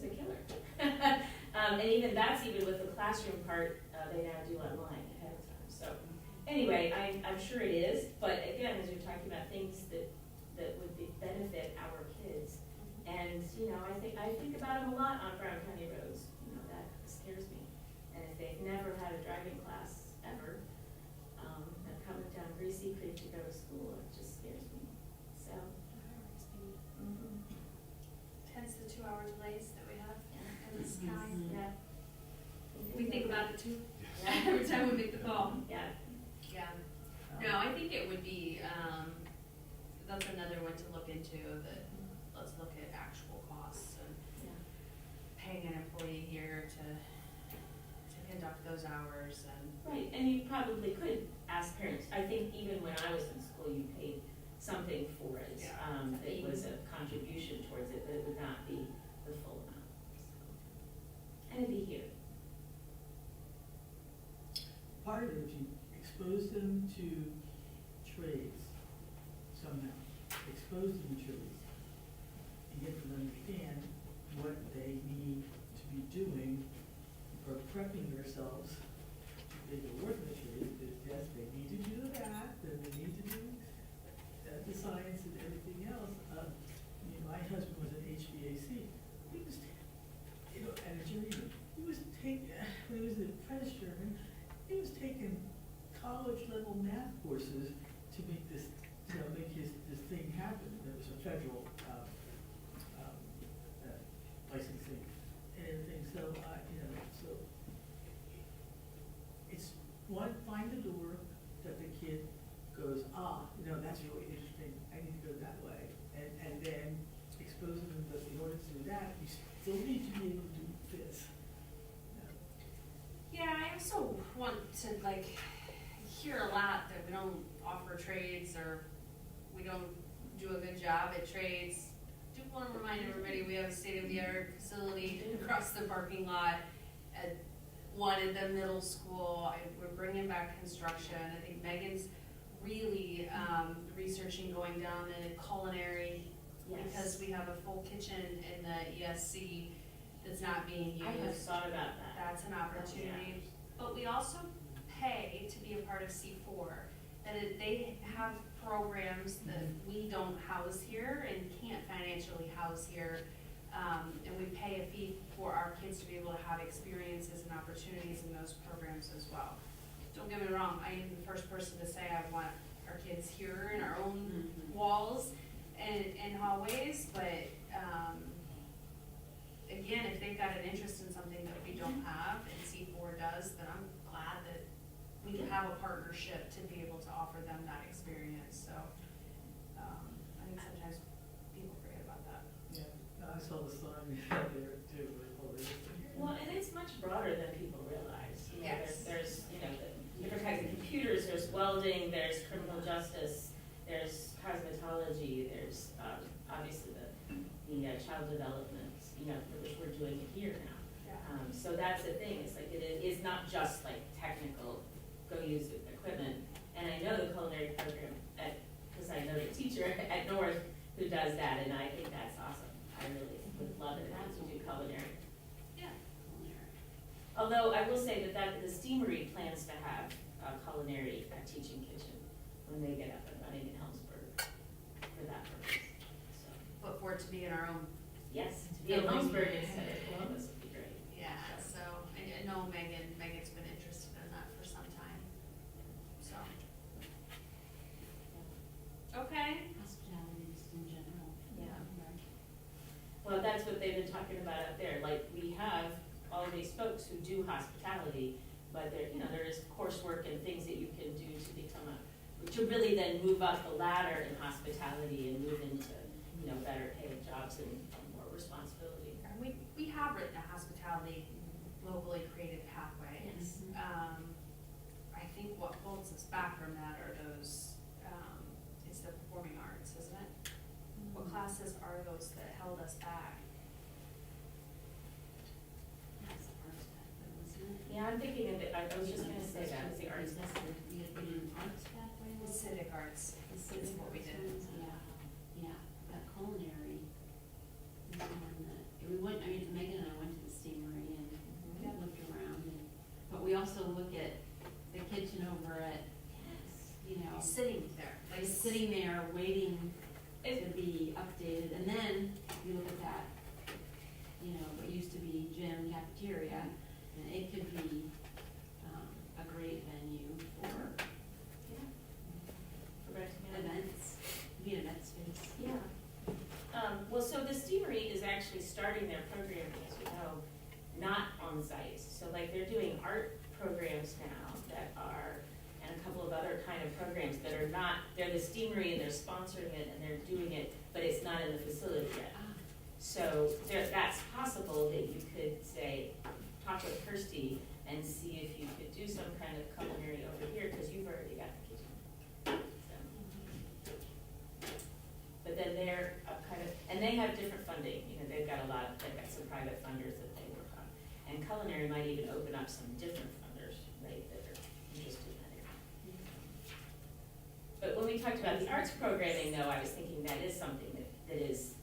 a killer. And even that's even with the classroom part, they now do online ahead of time. So anyway, I'm sure it is, but again, as you're talking about things that would benefit our kids, and you know, I think about them a lot on Brown County roads. You know, that scares me. And if they've never had a driving class ever, and coming down Greasy Creek to go to school, it just scares me. So. Hence the 2-hour delays that we have in this county. Yeah. We think about it too, Yeah. every time we make the call. Yeah. Yeah. No, I think it would be, that's another one to look into, that let's look at actual costs and Yeah. paying an employee here to conduct those hours and. Right, and you probably could ask parents. I think even when I was in school, you paid something for it. Yeah. It was a contribution towards it, but it would not be the full amount. And it'd be here. Part of it, if you expose them to trades somehow, expose them to trades, and get them to understand what they need to be doing or prepping themselves. They go work in the trade, that yes, they need to do that, and they need to do the science and everything else. You know, my husband was at HVAC. He was, you know, at a journeyman. He was taking, when he was an apprentice journeyman, he was taking college level math courses to make this, you know, make this thing happen. There was a federal licensing and everything. So, you know, so it's one, find the door that the kid goes, you know, that's really interesting. I need to go that way. And then expose them that in order to do that, you still need to be able to do this. Yeah, I also want to hear a lot that we don't offer trades or we don't do a good job at trades. Do want to remind everybody, we have a state-of-the-art facility across the parking lot at one at the middle school. We're bringing back construction. I think Megan's really researching going down in culinary because we have a full kitchen in the ESC that's not being used. I have thought about that. That's an opportunity. But we also pay to be a part of C4. They have programs that we don't house here and can't financially house here. And we pay a fee for our kids to be able to have experiences and opportunities in those programs as well. Don't get me wrong, I am the first person to say I want our kids here in our own walls and hallways, but again, if they've got an interest in something that we don't have and C4 does, then I'm glad that we have a partnership to be able to offer them that experience. So I think sometimes people forget about that. Yeah, I saw the sign out there too, Well, and it's much broader than people realize. You know, Yes. There's, you know, the different kinds of computers, there's welding, there's criminal justice, there's cosmetology, there's, obviously the child development, you know, which we're doing it here now. So that's the thing, it's like, it is not just like technical, go use equipment. And I know the culinary program because I know the teacher at North who does that, and I think that's awesome. I really would love it if we do culinary. Yeah. Although I will say that the Steamery plans to have a culinary teaching kitchen when they get up and running in Helmsburg for that purpose. So, But for it to be in our own. yes, to be in Helmsburg instead of Columbus would be great. Yeah, so I know Megan's been interested in that for some time, so. Okay. Hospitality just in general. Yeah. Right. Well, that's what they've been talking about up there. Like, we have all these folks who do hospitality, but there, you know, there is coursework and things that you can do to become to really then move up the ladder in hospitality and move into, you know, better paid jobs and more responsibility. And we have written a hospitality locally created pathway. Yes. I think what holds us back from that are those, it's the performing arts, isn't it? What classes are those that held us back? That's the arts pathway, wasn't it? Yeah, I'm thinking of it, I was just gonna say that, it's the arts. That's the, we had an arts pathway. The civic arts The is civic what we arts did. ones, yeah, that culinary. is the one that- We went, I mean, Megan and I went to the Steamery and looked around and, but we also look at the kitchen over at, you know, Sitting there, like like sitting there waiting to be updated, and then you look at that, you know, what used to be gym cafeteria, and it could be, a great venue for events, be an event space. Yeah. Well, so the Steamery is actually starting their program, as you know, not on site. So like they're doing art programs now that are, and a couple of other kind of programs that are not, they're the Steamery and they're sponsoring it and they're doing it, but it's not in the facility yet. So that's possible that you could say, talk with Kirsty and see if you could do some kind of culinary over here, because you've already got the kitchen. So. But then they're kind of, and they have different funding, you know, they've got some private funders that they work on. And culinary might even open up some different funders, right, that are interested in that area. But when we talked about the arts programming, though, I was thinking that is something that is,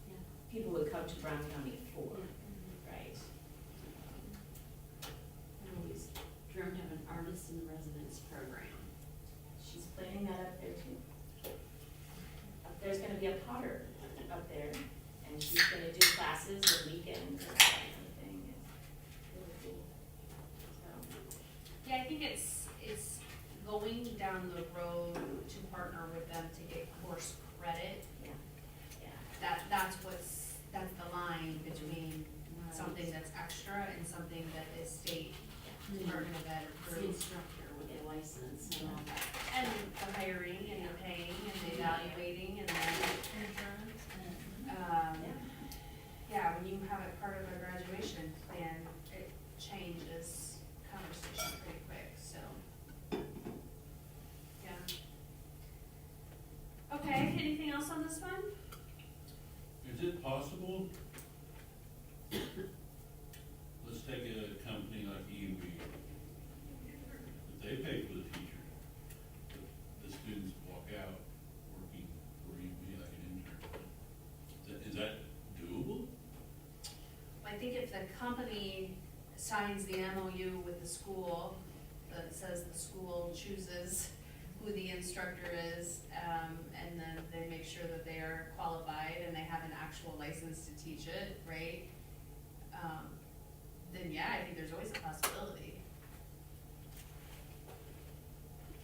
people would come to Brown County for, right? I always dreamt of an artist in residence program. She's planning that up there too. There's gonna be a potter up there, and she's gonna do classes and weekends and that kind of thing. It's really cool. So, Yeah, I think it's going down the road to partner with them to get course credit. yeah, yeah. That's the line between something that's extra and something that is state Department of Ed It's the approved. instructor with the license and all that. And the hiring and the paying and the evaluating and then, Insurance and. yeah, when you have it part of a graduation plan, it changes conversation pretty quick, so. on this one? Is it possible? Let's take a company like EUV. If they pay for the teacher, the students walk out working for EUV like an intern. Is that doable? I think if the company signs the MOU with the school, that says the school chooses who the instructor is, and then they make sure that they are qualified and they have an actual license to teach it, right? Then yeah, I think there's always a possibility.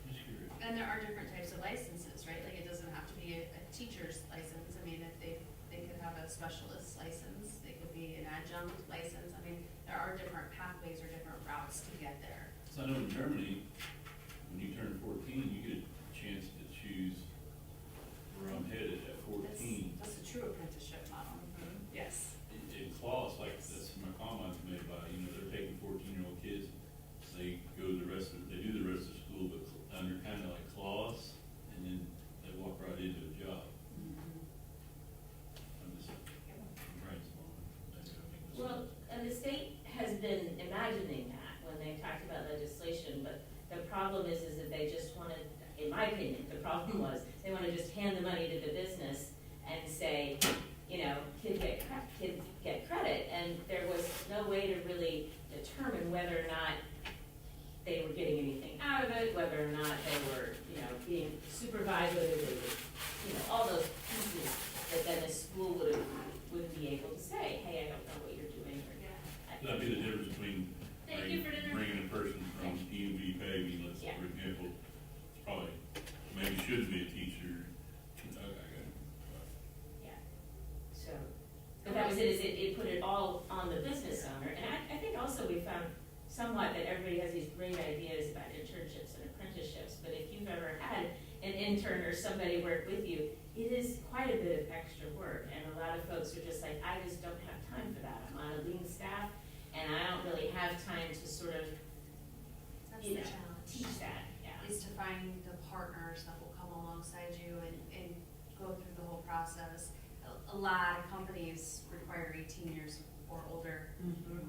Just curious. And there are different types of licenses, right? Like, it doesn't have to be a teacher's license. I mean, if they could have a specialist license, they could be an adjunct license. I mean, there are different pathways or different routes to get there. So I know in Germany, when you turn 14, you get a chance to choose where I'm headed at 14. That's a true apprenticeship model. Yes. In class, like, that's my comments made by, they're taking 14-year-old kids, they go they do the rest of school, but under kind of like class, and then they walk right into a job. I'm just brainstorming. Maybe I'll make this Well, and the state has been imagining that when they talked about legislation, but the problem is that they just wanted, in my opinion, the problem was, they want to just hand the money to the business and say, kids get credit, and there was no way to really determine whether or not they were getting anything out of it, whether or not they were, being supervised, whether they were, all those pieces that then the school wouldn't be able to say, hey, I don't know what you're doing. That'd be the difference between Thank you for dinner. bringing a person from EUV paving, let's, Yeah. for example, probably, maybe shouldn't be a teacher. Okay. Yeah, so, but that was it, is it put it all on the business owner, and I think also we found somewhat that everybody has these great ideas about internships and apprenticeships, but if you've ever had an intern or somebody work with you, it is quite a bit of extra work, and a lot of folks are just like, I just don't have time for that, I'm on a lean staff, and I don't really have time to sort of, That's the challenge. teach that, yeah. Is to find the partners that will come alongside you and go through the whole process. A lot of companies require 18 years or older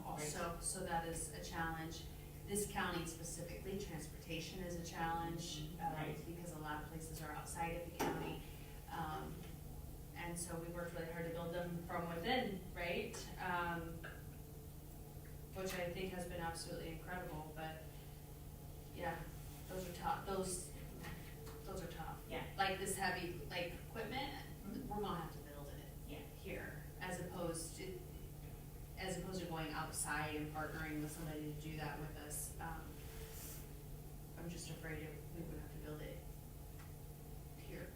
also, so that is a challenge. This county specifically, transportation is a challenge, Right. because a lot of places are outside of the county. And so we worked really hard to build them from within, right? Which I think has been absolutely incredible, but yeah, those are tough, those are tough. Yeah. Like this heavy, like, equipment, we're gonna have to build it. Yeah. Here, as opposed to going outside and partnering with somebody to do that with us. I'm just afraid we would have to build it here,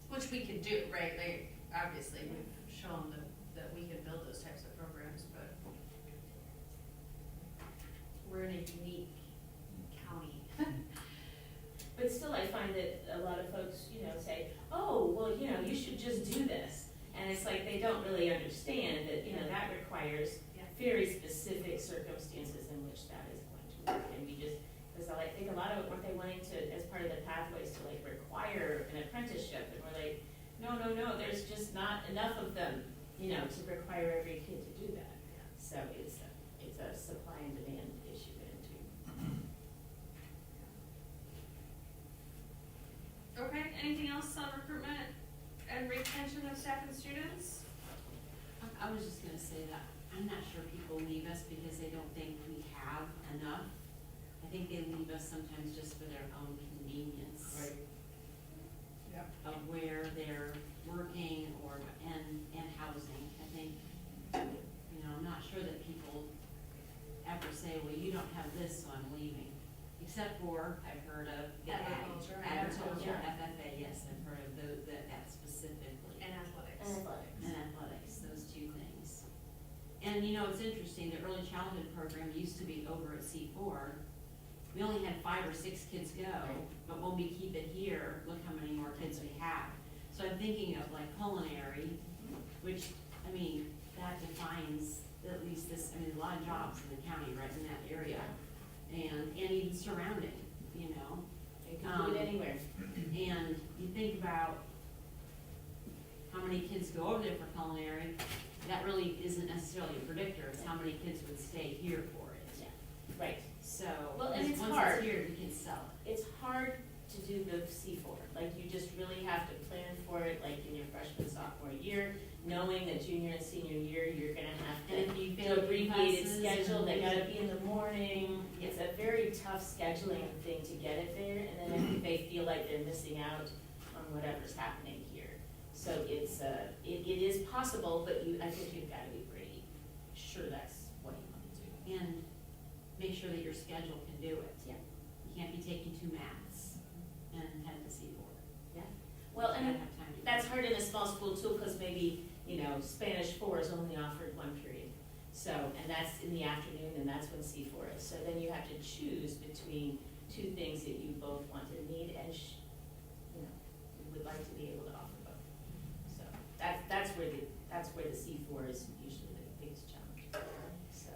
which we can do, right? Like, obviously, we've shown that we can build those types of programs, but we're in a unique county. But still, I find that a lot of folks, say, oh, well, you should just do this. And it's like they don't really understand that, that requires very specific circumstances in which that is going to work. And we just, because I think a lot of it, weren't they wanting to, as part of the pathways, to like require an apprenticeship? And we're like, no, there's just not enough of them, to require every kid to do that. So it's a supply and demand issue then too. Okay, anything else on recruitment and retention of staff and students? I was just gonna say that I'm not sure people leave us because they don't think we have enough. I think they leave us sometimes just for their own convenience. Right. Yeah. Of where they're working and housing. I think, I'm not sure that people ever say, well, you don't have this, so I'm leaving. Except for, I've heard of. Agriculture. Agriculture, FFA, yes, I've heard of that specifically. And athletics. And athletics, those two things. And it's interesting, the early childhood program used to be over at C4. We only had 5 or 6 kids go, but when we keep it here, look how many more kids we have. So I'm thinking of like culinary, which, that defines at least this, a lot of jobs in the county right in that area. And even surrounding, They can do it anywhere. And you think about how many kids go over there for culinary, that really isn't necessarily a predictor, it's how many kids would stay here for it. Yeah, right. So, Well, and it's once hard. it's here, you can sell it. It's hard to do the C4, like you just really have to plan for it, like in your freshman, sophomore year, knowing that junior and senior year, you're gonna have And if to you do fail abbreviated classes schedule, they and- gotta be in the morning. It's a very tough scheduling thing to get it there, and then I think they feel like they're missing out on whatever's happening here. So it's, it is possible, but I think you've gotta be pretty sure that's what you wanna do. And make sure that your schedule can do it. Yeah. You can't be taking 2 maths and head to C4. Yeah, well, You and gotta have time to do that's that. hard in a small school too, because maybe, Spanish 4 is only offered 1 period. So, and that's in the afternoon, and that's when C4 is. So then you have to choose between 2 things that you both want and need, and, you would like to be able to offer both. So that's where the C4 is usually the biggest challenge. So,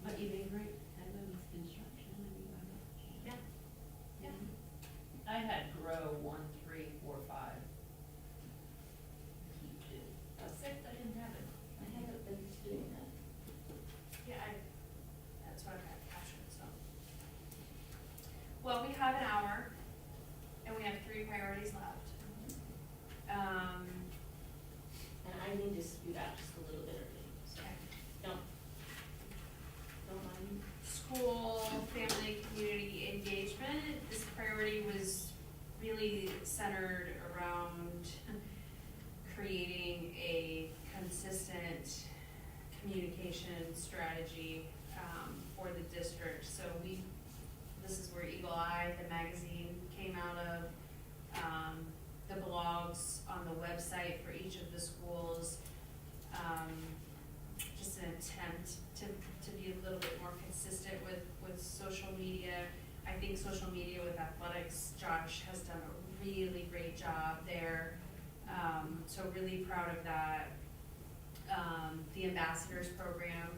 But you'd be great, at women's construction, and you got it. yeah, yeah. I had grow 1, 3, 4, 5. Keep 2. 6, I didn't have it. I haven't been doing that. Yeah, that's what I've got captured, so. Well, we have an hour, and we have 3 priorities left. And I need to scoot out just a little bit early, so Okay. don't mind me. School, family, community engagement, this priority was really centered around creating a consistent communication strategy for the district. So this is where Eagle Eye, the magazine, came out of. The blogs on the website for each of the schools, just an attempt to be a little bit more consistent with social media. I think social media with athletics, Josh has done a really great job there. So really proud of that. The ambassadors program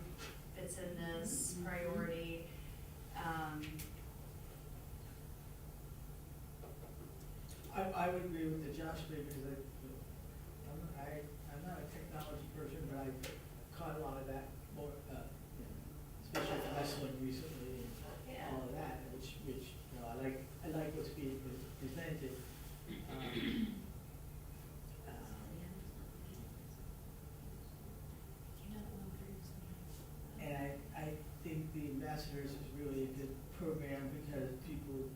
fits in this priority. I would agree with the Josh because I'm not a technology person, but I caught a lot of that more, especially with wrestling recently and all of that, which I like what's being presented. And I think the ambassadors is really a good program because people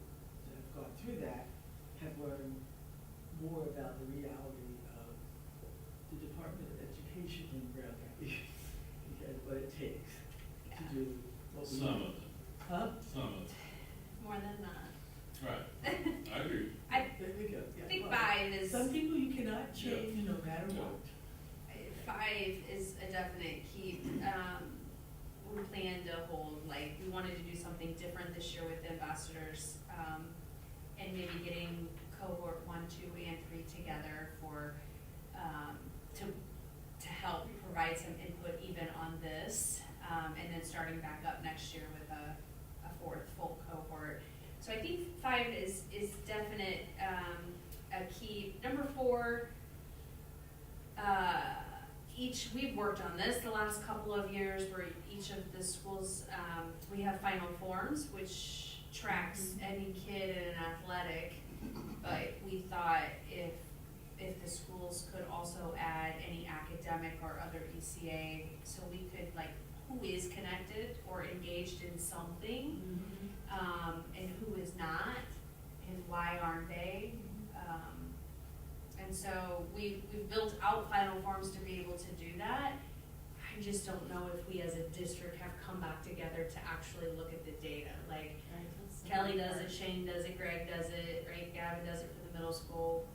that have gone through that have learned more about the reality of the Department of Education in Brown County, because what it takes to do what we do. Some of them, Huh? some of them, More than that. right, I agree. There we go. I Yeah, think well, 5 is. Some people you cannot change no matter Yeah. what. 5 is a definite keep. We plan to hold, we wanted to do something different this year with the ambassadors, and maybe getting cohort 1, 2, and 3 together for, to help provide some input even on this, and then starting back up next year with a 4th full cohort. So I think 5 is definite, a key. Number 4, we've worked on this the last couple of years where each of the schools, we have final forms, which tracks any kid in an athletic. But we thought if the schools could also add any academic or other ECA, so we could who is connected or engaged in something, and who is not, and why aren't they? And so we've built out final forms to be able to do that. I just don't know if we as a district have come back together to actually look at the data. Kelly does it, Shane does it, Greg does it, right? Gavin does it for the middle school.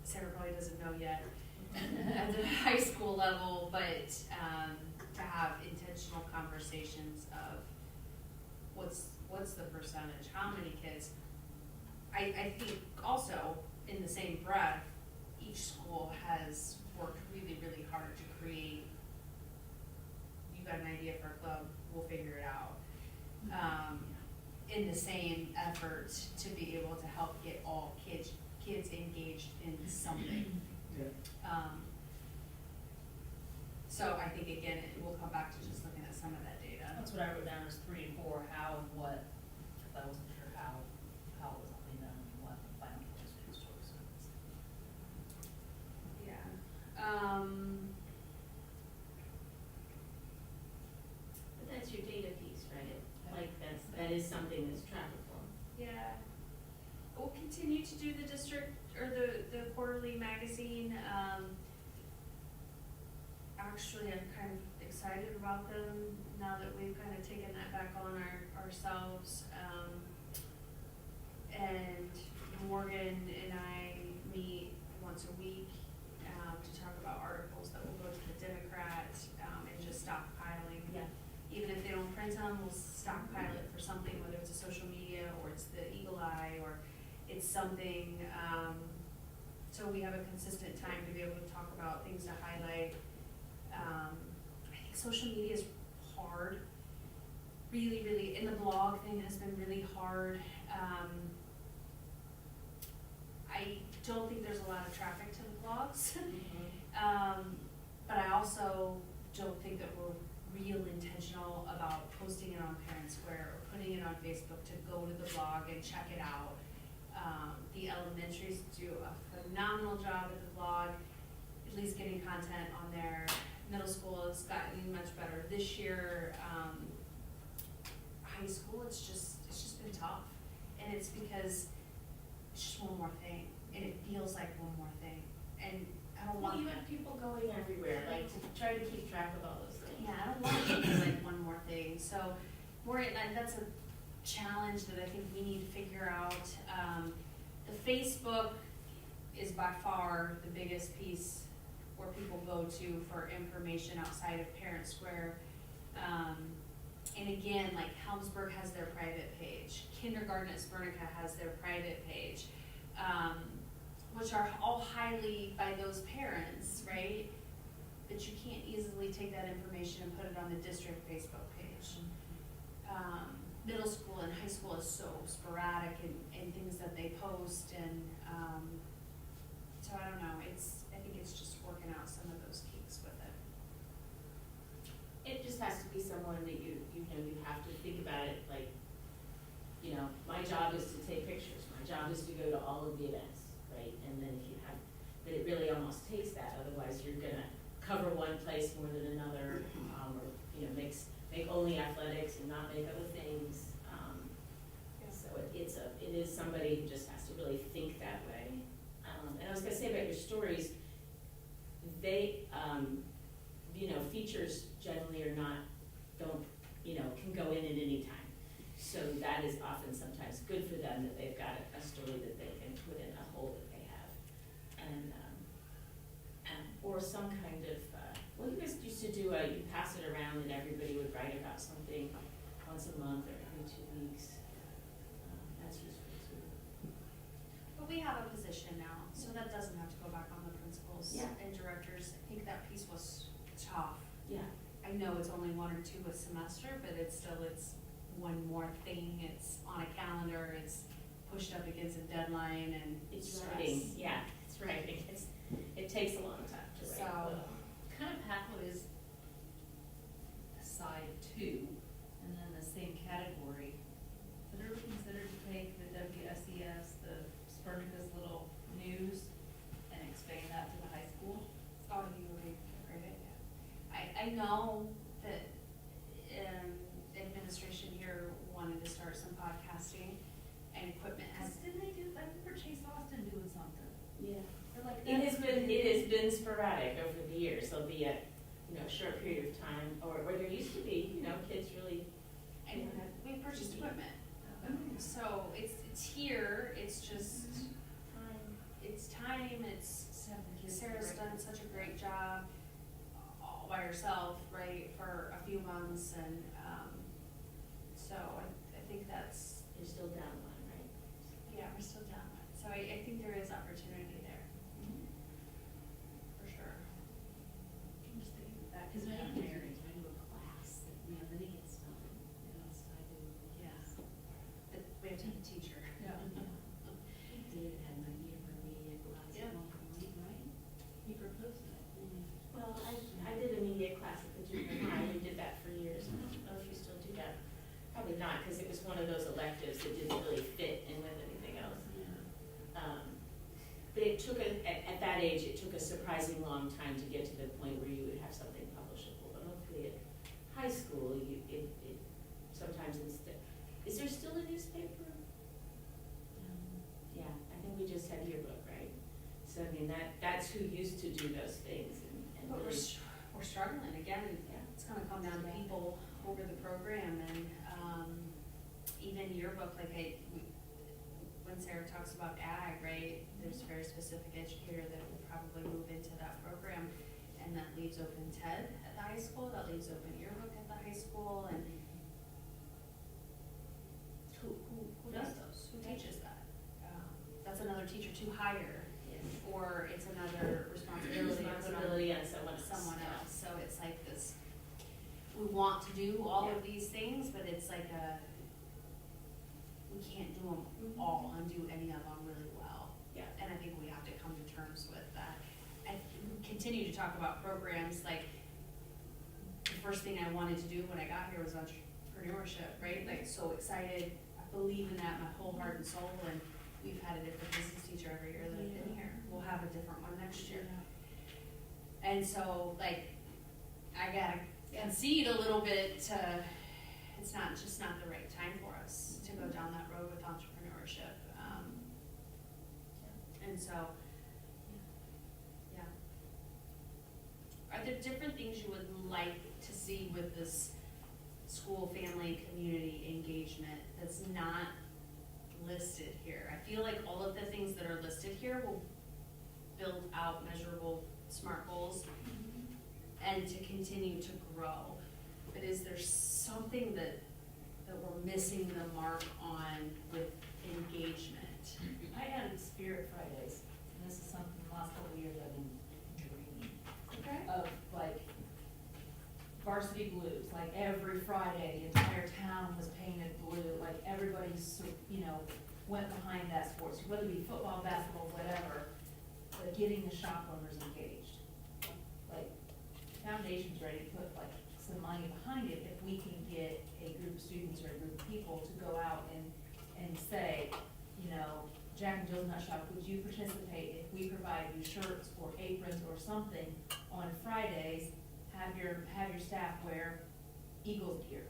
Sarah probably doesn't know yet at the high school level, but to have intentional conversations of what's the percentage, how many kids. I think also in the same breath, each school has worked really, really hard to create, you got an idea for a club, we'll figure it out. In the same effort to be able to help get all kids kids engaged in something. Yeah. So I think again, it will come back to just looking at some of that data. That's what I wrote down as 3 and 4, how and what, because I wasn't sure how it was being done and what the final district's choice was. Yeah. But that's your data piece, right? Like, that is something that's trackable. Yeah. We'll continue to do the district, or the quarterly magazine. Actually, I'm kind of excited about them now that we've kind of taken that back on ourselves. And Morgan and I meet once a week to talk about articles that will go to the Democrat, and just stockpiling. Yeah. Even if they don't print them, we'll stockpile it for something, whether it's a social media or it's the Eagle Eye or it's something, so we have a consistent time to be able to talk about things to highlight. I think social media is hard, really, really, and the blog thing has been really hard. I don't think there's a lot of traffic to the blogs. But I also don't think that we're real intentional about posting it on Parent Square or putting it on Facebook to go to the blog and check it out. The elementaries do a phenomenal job at the blog, at least getting content on there. Middle school has gotten much better this year. High school, it's just been tough. And it's because it's just one more thing, and it feels like one more thing. And I don't want. Well, you have people going everywhere, like, to try to keep track of all those things. Yeah, I don't want it to be like one more thing. So that's a challenge that I think we need to figure out. The Facebook is by far the biggest piece where people go to for information outside of Parent Square. And again, like Helmsburg has their private page, kindergarten at Spernica has their private page, which are all highly by those parents, right? But you can't easily take that information and put it on the district Facebook page. Middle school and high school is so sporadic in things that they post, and so I don't know, I think it's just working out some of those kinks with it. It just has to be someone that you have to think about it, like, my job is to take pictures, my job is to go to all of the events, right? And then if you have, but it really almost takes that, otherwise you're gonna cover one place more than another, or, make only athletics and not make other things. So it is somebody who just has to really think that way. And I was gonna say about your stories, they, features generally are not, can go in at any time. So that is often sometimes good for them, that they've got a story that they can put in a hole that they have. And or some kind of, you guys used to do you pass it around and everybody would write about something once a month or every 2 weeks. That's useful too. But we have a position now, so that doesn't have to go back on the principals Yeah. and directors. I think that piece was tough. Yeah. I know it's only 1 or 2 a semester, but it's one more thing. It's on a calendar, it's pushed up against a deadline, and It's stress. writing, yeah, it's writing. It takes a long time to write. So- Kind of pathways aside too, and then the same category, but ever considered to take the WSES, the Spernica's little news, and expand that to the high school? Oh, you would be great idea. I know that administration here wanted to start some podcasting, and equipment has. Didn't they do, I remember Chase Austin doing something. Yeah. They're like, It has that's- been sporadic over the years. There'll be a, short period of time, or where there used to be, kids really. And we purchased equipment, so it's here, it's just, it's time, it's, Sarah's done such a great job all by herself, right, for a few months, and, so I think that's, You're still down one, right? yeah, we're still down one, so I think there is opportunity there, for sure. I'm just thinking of that, Because because I I'm do, married. I do a class, then it gets done, so I do, Yeah. But we have to have a teacher. Yeah. David had my year. age, it took a surprising long time to get to the point where you would have something publishable, but hopefully at high school, it sometimes instead, is there still a newspaper? Yeah, I think we just had yearbook, right? So, I mean, that's who used to do those things and But really, we're struggling, again, Yeah. it's gonna come down to people over the program and, even yearbook, when Sarah talks about ag, right, there's a very specific educator that will probably move into that program, and that leaves open TED at the high school, that leaves open yearbook at the high school, and who does those? Who teaches that? That's another teacher to hire, or it's another responsibility. responsibility on someone else. So it's like this, we want to do all of these things, but it's like we can't do them all and do any of them really well. Yeah. And I think we have to come to terms with that. I continue to talk about programs, like, the first thing I wanted to do when I got here was entrepreneurship, right? Like, so excited, I believe in that, my whole heart and soul, and we've had a different business teacher every year that I've been here. We'll have a different one next year. And so, like, I gotta concede a little bit to, it's just not the right time for us to go down that road with entrepreneurship. And so, yeah. Are there different things you would like to see with this school, family, community engagement that's not listed here? I feel like all of the things that are listed here will build out measurable SMART goals and to continue to grow. But is there something that we're missing the mark on with engagement? I added Spirit Fridays, and this is something the last couple of years I've been dreaming Okay. of, like varsity blues, like every Friday, the entire town was painted blue, like everybody, went behind that sport, so whether it be football, basketball, whatever, but getting the shop owners engaged. Like, foundation's ready to put like some money behind it if we can get a group of students or a group of people to go out and say, Jack and Jill's Nut Shop, would you participate if we provide you shirts or aprons or something on Fridays? Have your staff wear Eagles gear,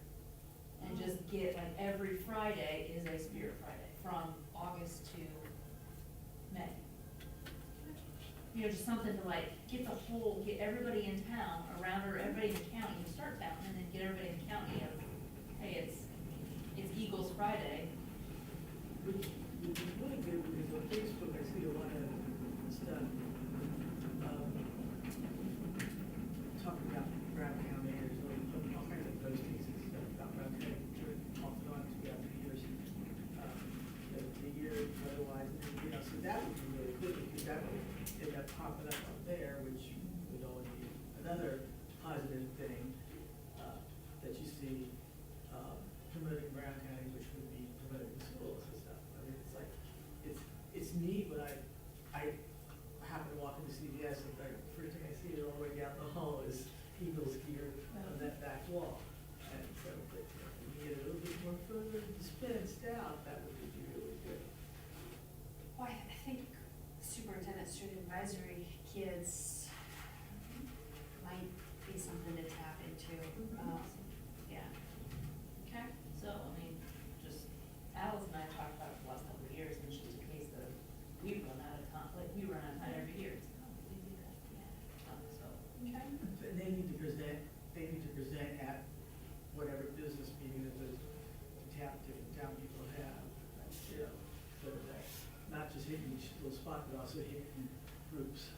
and just get, like, every Friday is a Spirit Friday from August to May. Just something to like get everybody in town around, or everybody in the county, start town, and then get everybody in the county of, hey, it's Eagles Friday. Which is really good, because on Facebook, I see a lot of stuff, talking about Brown County, or all kinds of postings and stuff about Brown County, off and on throughout the years, the year otherwise, and, so that would be really good, because that would end up popping up on there, which would only be another positive thing, that you see, promoting Brown County, which would be promoting the schools and stuff. I mean, it's like, it's neat, but I happen to walk into CVS, and the first thing I see all the way down the hall is Eagles gear on that back wall. And so, but if you get a little bit more further dispensed out, that would be really good. Well, I think superintendent, student advisory kids might be something to tap into. Yeah. Okay. So, just Alice and I talked about it for the last couple of years, and it's just a case of, we run out of time, every year. It's, we do that, so. Okay. And they need to present at whatever business meeting that those different town people have, so that, not just hitting each little spot, but also hitting groups.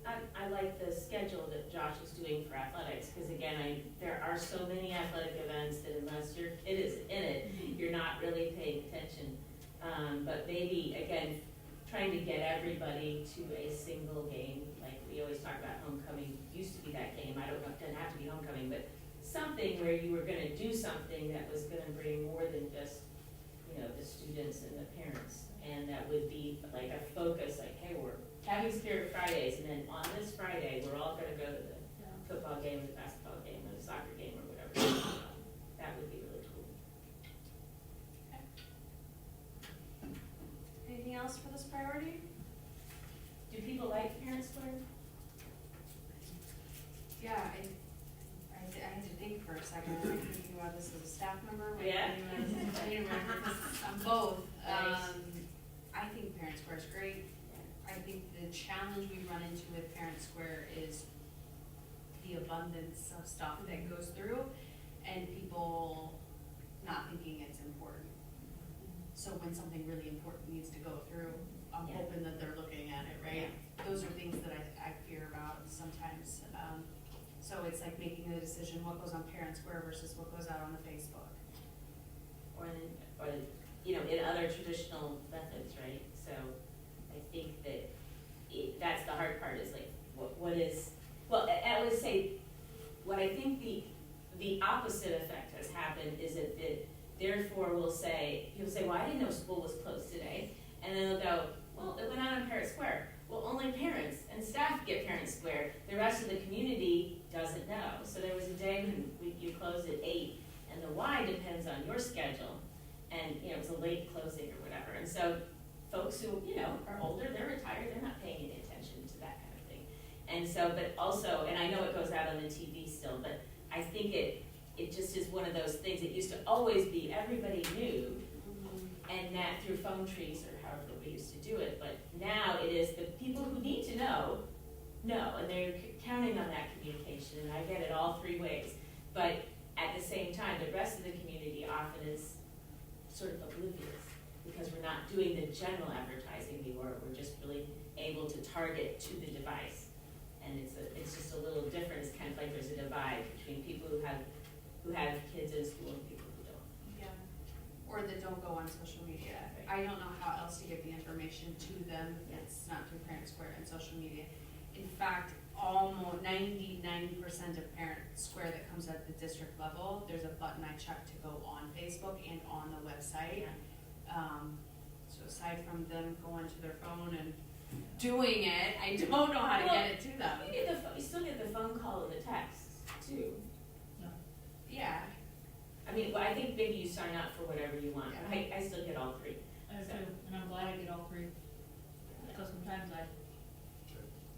I like the schedule that Josh is doing for athletics, because again, there are so many athletic events that unless your kid is in it, you're not really paying attention. But maybe, again, trying to get everybody to a single game, like we always talk about homecoming, used to be that game, I don't know, it doesn't have to be homecoming, but something where you were gonna do something that was gonna bring more than just, the students and the parents. And that would be like a focus, like, hey, we're having Spirit Fridays, and then on this Friday, we're all gonna go to the football game, the basketball game, or the soccer game, or whatever. That would be really cool. Anything else for this priority? a second, I'm thinking about this as a staff member, but Yeah. I need to remember, 'cause I'm both. Nice. I think Parent Square is great. I think the challenge we run into with Parent Square is the abundance of stuff that goes through and people not thinking it's important. So when something really important needs to go through, I'm Yeah. hoping that they're looking at it, right? Those are things that I fear about sometimes. So it's like making a decision, what goes on Parent Square versus what goes out on the Facebook. Or, you know, in other traditional methods, right? So I think that that's the hard part is like, what is, well, I would say, what I think the opposite effect has happened is that therefore people say, well, I didn't know school was closed today. And then they'll go, well, it went out on Parent Square. Well, only parents and staff get Parent Square. The rest of the community doesn't know. So there was a day when you closed at 8, and the why depends on your schedule. And, you know, it's a late closing or whatever. And so folks who, you know, are older, they're retired, they're not paying any attention to that kind of thing. And so, but also, and I know it goes out on the TV still, but I think it just is one of those things. It used to always be everybody knew, and that through phone trees or however we used to do it. But now it is the people who need to know, and they're counting on that communication, and I get it all 3 ways. But at the same time, the rest of the community often is sort of oblivious because we're not doing the general advertising anymore. We're just really able to target to the device. And it's just a little different. It's kind of like there's a divide between people who have kids in school and people who don't. Yeah. Or that don't go on social media. I don't know how else to get the information to them. It's not through Parent Square and social media. In fact, almost 99% of Parent Square that comes at the district level, there's a button I check to go on Facebook and on the website. So aside from them going to their phone and doing it, I don't know how to get it to them. You still get the phone call and the text too. Yeah. I mean, well, I think maybe you sign up for whatever you want. Yeah. I still get all 3. I do too, and I'm glad I get all 3. Because sometimes I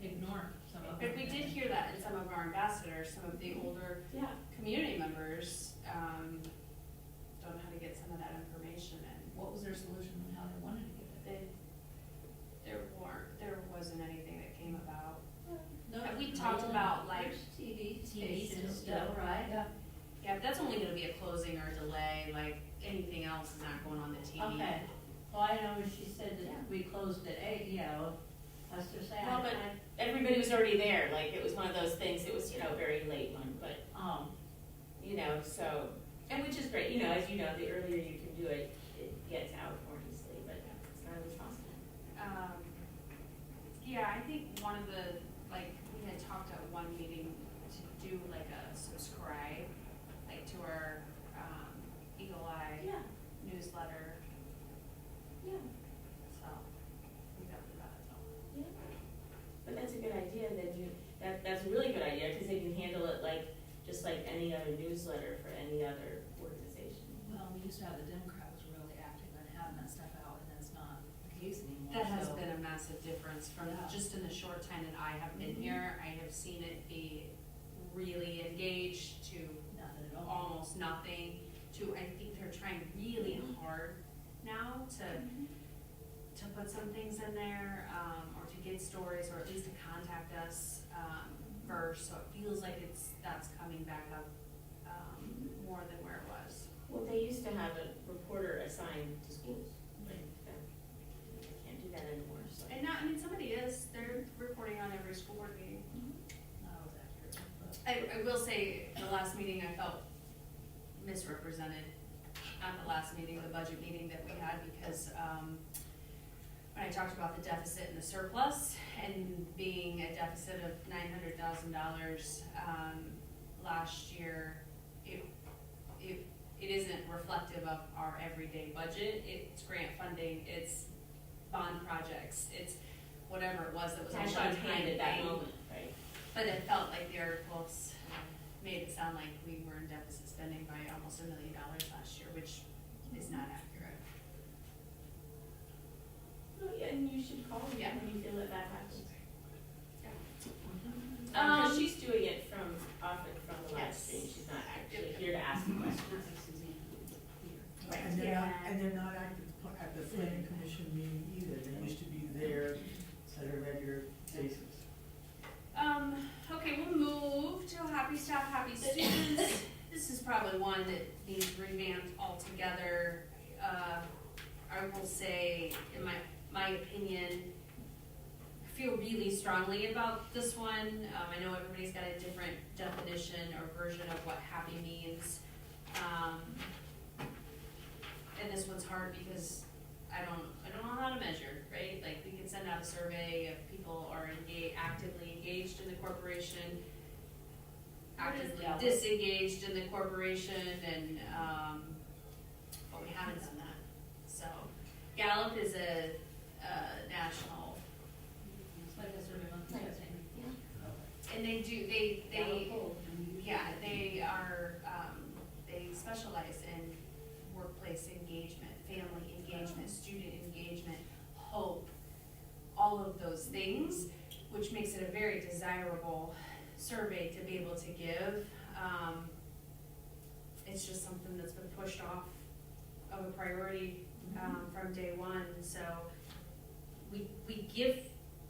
ignore some of them. But we did hear that in some of our ambassadors, some of the older Yeah. community members don't know how to get some of that information, and What was their solution on how they wanted to get it? there wasn't anything that came about. No, And we talked about like, TV TV stations still, still, right? Yeah. yeah, but that's only gonna be a closing or a delay, like anything else is not going on the TV. Okay, well, I know when she said Yeah. that we closed at 8, you know, I was just saying, Well, but everybody was already there. Like, it was one of those things, it was, you know, a very late one, but, you know, so, and which is great, you know, as you know, the earlier you can do it, it gets out more easily, but it's not always possible. Yeah, I think one of the, like, we had talked at one meeting to do like a subscribe, like to our, Eagle Eye Yeah, newsletter, yeah, so we got through that, so. yeah. But that's a good idea, that's a really good idea, because they can handle it like, just like any other newsletter for any other organization. Well, we used to have the Democrat was really active in having that stuff out, and that's not the case anymore. That has so- been a massive difference from Yeah. just in the short time that I have been Mhm. here. I have seen it be really engaged to Nothing at all. almost nothing to, I think they're trying really hard now to put some things in there, or to get stories, or at least to contact us, first, so it feels like that's coming back up, more than where it was. Well, they used to have a reporter assigned to schools, like, they can't do that anymore, so. And not, I mean, somebody is, they're reporting on every school board meeting. Not always accurate, but. I will say, the last meeting I felt misrepresented at the last meeting, the budget meeting that we had, because, when I talked about the deficit and the surplus, and being a deficit of $900,000, last year, it isn't reflective of our everyday budget. It's grant funding, it's bond projects, it's whatever it was that was a Cash on one-time hand at that thing. moment, right? But it felt like the articles made it sound like we were in deficit spending by almost $1 million last year, which is not accurate. Oh, yeah, and you should call me Yeah. when you feel that happens. Um, Because she's doing it often from the live Yes. stream, she's not actually Yep. and they're not at the planning commission meeting either, they used to be there at a regular basis. Okay, we'll move to happy staff, happy students. This is probably one that needs revamped altogether. I will say, in my opinion, I feel really strongly about this one. I know everybody's got a different definition or version of what happy means. And this one's hard because I don't know how to measure, right? Like, we can send out a survey if people are actively engaged in the corporation, actively disengaged in the corporation, and, but we haven't done that. So, Gallup is a national, It's like a survey on testing. and they are, they specialize in workplace engagement, family engagement, student engagement, hope, all of those things, which makes it a very desirable survey to be able to give. It's just something that's been pushed off of a priority, from day one, so we give,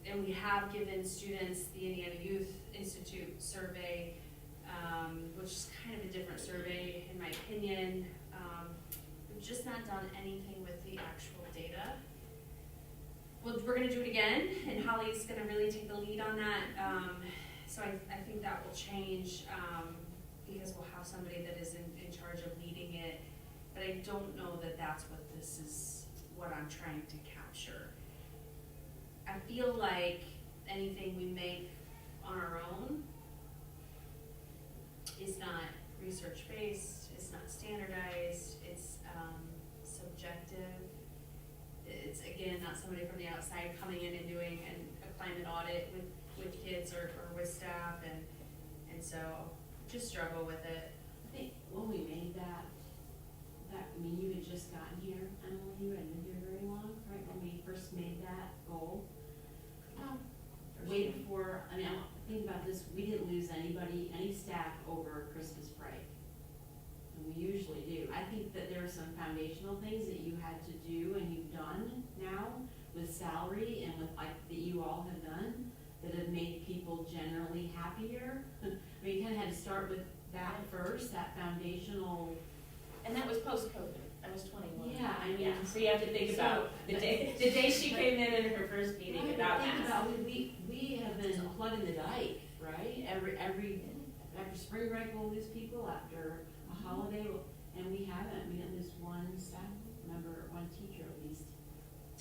and we have given students the Indiana Youth Institute survey, which is kind of a different survey, in my opinion. We've just not done anything with the actual data. Well, we're gonna do it again, and Holly's gonna really take the lead on that. So I think that will change, because we'll have somebody that is in charge of leading it. But I don't know that that's what this is, what I'm trying to capture. I feel like anything we make on our own is not research-based, it's not standardized, it's subjective. It's, again, not somebody from the outside coming in and doing a climate audit with kids or with staff, and so just struggle with it. I think when we made that, I mean, you had just gotten here, Emily, you hadn't been here very long, right, when we first made that goal. Way before, I mean, think about this, we didn't lose anybody, any staff over Christmas break. And we usually do. I think that there are some foundational things that you had to do and you've done now with salary and with, like, that you all have done that have made people generally happier. I mean, you kind of had to start with that first, that foundational. And that was post-COVID, I was 21. Yeah, I mean. Yeah, so you have to think about the day she came in her first meeting Right, about think masks. about, we have been plugging the dike, right? After spring break, we'll lose people, after a holiday, and we didn't lose one staff member, one teacher at least,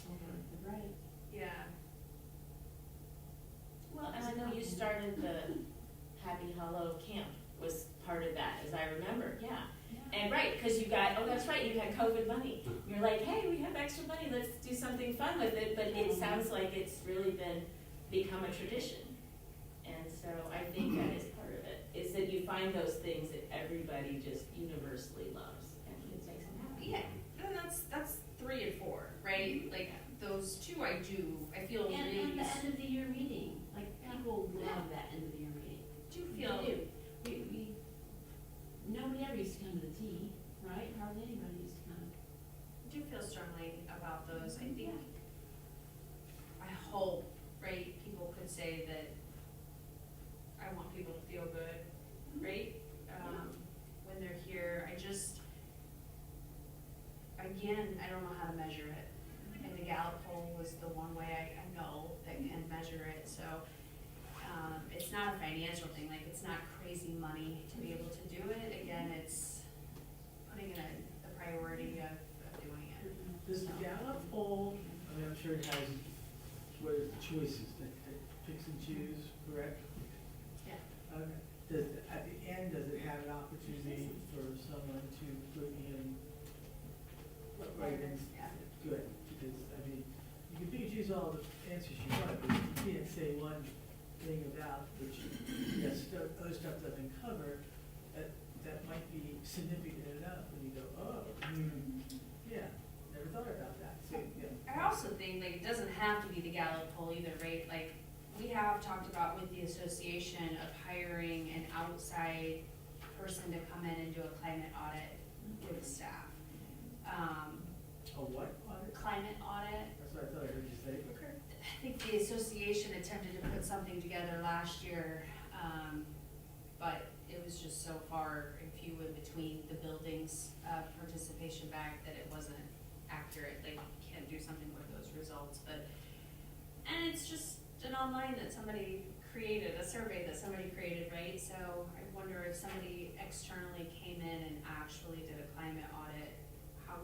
over the break. Yeah. Well, and I know you started the Happy Hello Camp was part of that, as I remember, yeah. And right, because you got, oh, that's right, you had COVID money. You're like, hey, we have extra money, let's do something fun with it, but it sounds like it's really become a tradition. And so I think that is part of it, is that you find those things that everybody just universally loves, and it makes them happy. Yeah, and that's 3 and 4, right? Like, those two I feel And really. the end of the year meeting, like, people love that end of the year meeting. Do feel. We do. Nobody ever used to come to the tea, right? Hardly anybody used to come. Do feel strongly about those. I think, I hope, right, people could say that I want people to feel good, right? When they're here, again, I don't know how to measure it. And the Gallup poll was the one way I know that can measure it, so, it's not a financial thing, like, it's not crazy money to be able to do it. Again, it's putting in the priority of doing it. Does the Gallup poll, I mean, I'm sure it has, what are the choices that picks and choose, correct? Yeah. Okay. At the end, does it have an opportunity for someone to put in, right, Yeah. good, because, I mean, you can pick and choose all the answers you want, but you can't say one thing about which, yes, other stuff doesn't cover, that might be significant enough, when you go, oh, yeah, never thought about that, so, yeah. I also think, like, it doesn't have to be the Gallup poll either, right? Like, we have talked about with the association of hiring an outside person to come in and do a climate audit with staff. climate audit. That's what I thought I heard you say. I think the association attempted to put something together last year, but it was just so far and few in between the buildings' participation back that it wasn't accurate. They can't do something with those results, and it's just an online that somebody created, a survey that somebody created, right? So I wonder if somebody externally came in and actually did a climate audit, how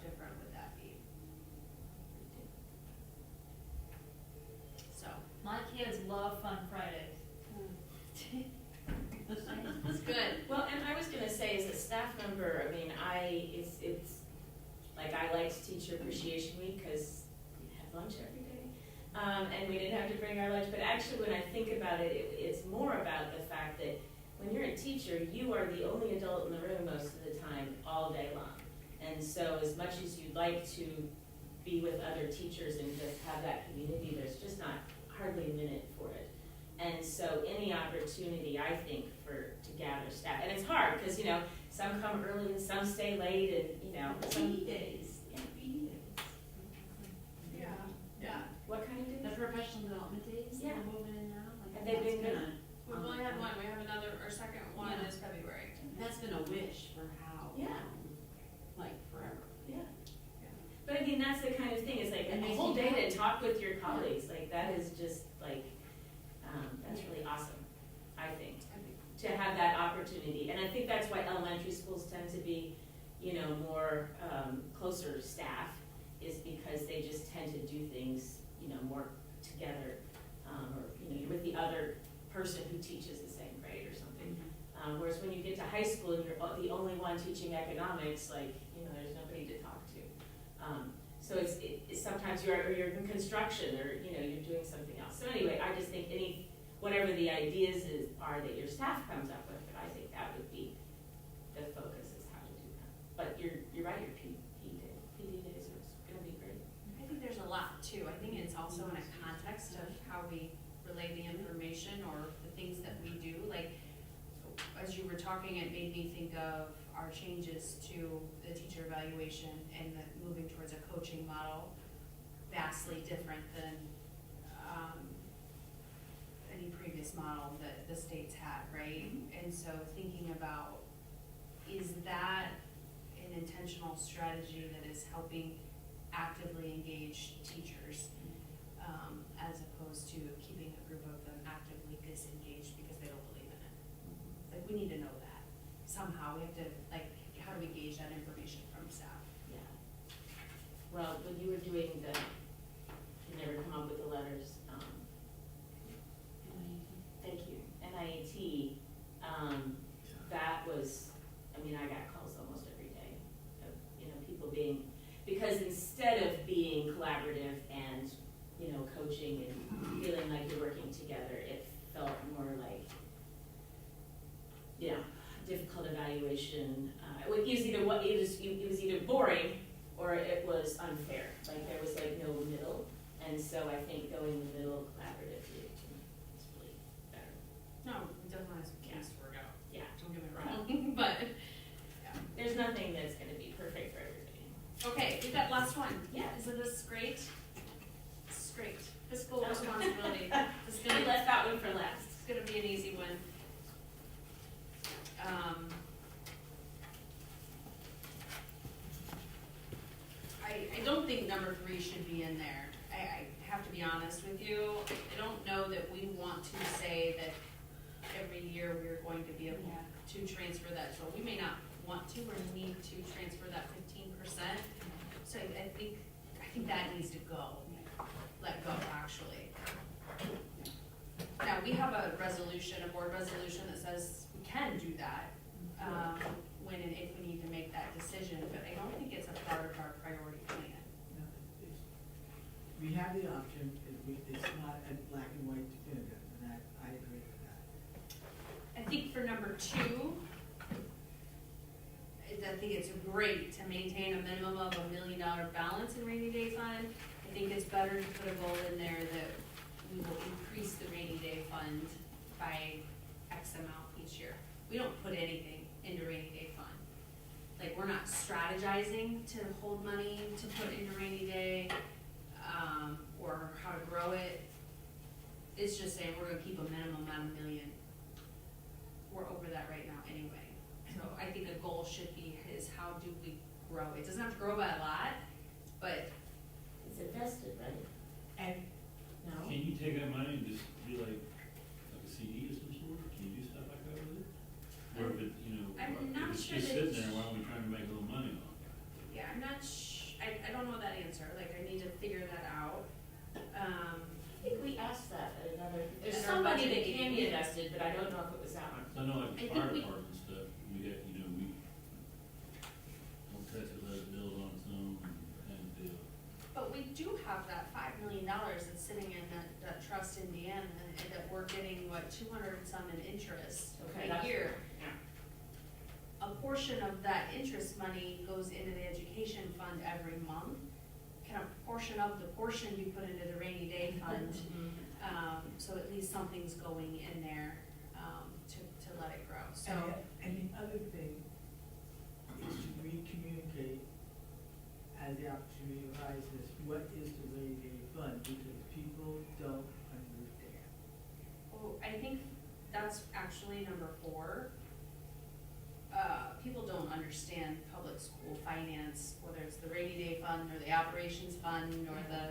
different would that be? So. My kids love Fun Fridays. That's good. Well, and I was gonna say, as a staff member, I mean, it's, like, I liked Teacher Appreciation Week, cause we had lunch every day. And we didn't have to bring our lunch, but actually, when I think about it, it's more about the fact that when you're a teacher, you are the only adult in the room most of the time, all day long. And so as much as you'd like to be with other teachers and just have that community, there's just not hardly a minute for it. And so any opportunity, I think, to gather staff, and it's hard, because, you know, some come early and some stay late, and, you know, some days. Yeah, PD days. Yeah. What kind of days? The professional development days, Yeah. we're moving in now, like, Have they been that's good? We've only had one, we have another, our second one Yeah. is February. That's been a wish for how Yeah. like forever. Yeah. But I mean, that's the kind of thing, it's like It a makes whole me day happy. to talk with your colleagues, like, that is just like, that's really awesome, I think, to have that opportunity. And I think that's why elementary schools tend to be, you know, more, closer staff, is because they just tend to do things, you know, more together. Or, you know, you're with the other person who teaches the same grade or something. Whereas when you get to high school and you're the only one teaching economics, like, you know, there's nobody to talk to. So it's sometimes you're in construction, or, you know, you're doing something else. So anyway, I just think whatever the ideas are that your staff comes up with, but I think that would be the focus, is how to do that. But you're right, your PD days are gonna be great. I think there's a lot too. I think it's also in a context of how we relay the information or the things that we do. Like, as you were talking, it made me think of our changes to the teacher evaluation and the moving towards a coaching model, vastly different than any previous model that the states had, right? And so thinking about, is that an intentional strategy that is helping actively engage teachers, as opposed to keeping a group of them actively disengaged because they don't believe in it? Like, we need to know that somehow. We have to, like, how do we gauge that information from staff? Yeah. Well, when you were doing you never come up with the letters, thank you, NIAT, that was, I mean, I got calls almost every day of, you know, people because instead of being collaborative and, you know, coaching and feeling like you're working together, it felt more like, you know, difficult evaluation. It was either boring or it was unfair. Like, there was like no middle. And so I think going the middle collaboratively is really better. No, it definitely has some chance to work out. Yeah. Don't get me wrong, but, yeah. There's nothing that's gonna be perfect for everybody. Okay, we've got last one. Yeah. Isn't this great? This is great. Fiscal responsibility. It's I gonna, left that one for last. it's gonna be an easy one. I don't think number 3 should be in there. I have to be honest with you. I don't know that we want to say that every year we're going to be able to transfer that. So we may not want to or need to transfer that 15%. So I think that needs to go, let go, actually. Now, we have a resolution, a board resolution that says we can do that, when and if we need to make that decision, but I don't think it's a part of our priority plan. No, we have the option, it's not a black and white definitive, and I agree with that. I think for number 2, I think it's great to maintain a minimum of $1 million balance in rainy day fund. I think it's better to put a goal in there that we will increase the rainy day fund by X amount each year. We don't put anything into rainy day fund. like, we're not strategizing to hold money to put into rainy day, or how to grow it. It's just saying we're gonna keep a minimum amount of million. We're over that right now anyway. So I think a goal should be is how do we grow? It doesn't have to grow by a lot, but It's invested, right? And No? Can you take that money and just be like a CD of some sort, or can you do stuff like that with it? Or if it, I'm not if it's sure just that- sitting there, why are we trying to make a little money on it? yeah, I'm not I don't know that answer. Like, I need to figure that out. I think we asked that at another, there's At our some money budget that can be meeting. invested, but I don't know if it was that one. So I know like I the think fire we- department stuff, we got, we don't touch it, let it build on its own and deal. But we do have that $5 million that's sitting in that trust Indiana, and that we're getting, what, 200 and some in interest Okay, a that's- year. Yeah. A portion of that interest money goes into the education fund every month. Can a portion of the portion be put into the rainy day fund? So at least something's going in there, to let it grow, so. And the other thing is to re-communicate as the opportunity arises, what is the rainy day fund, because people don't understand. Well, I think that's actually number 4. People don't understand public school finance, whether it's the rainy day fund, or the operations fund, or the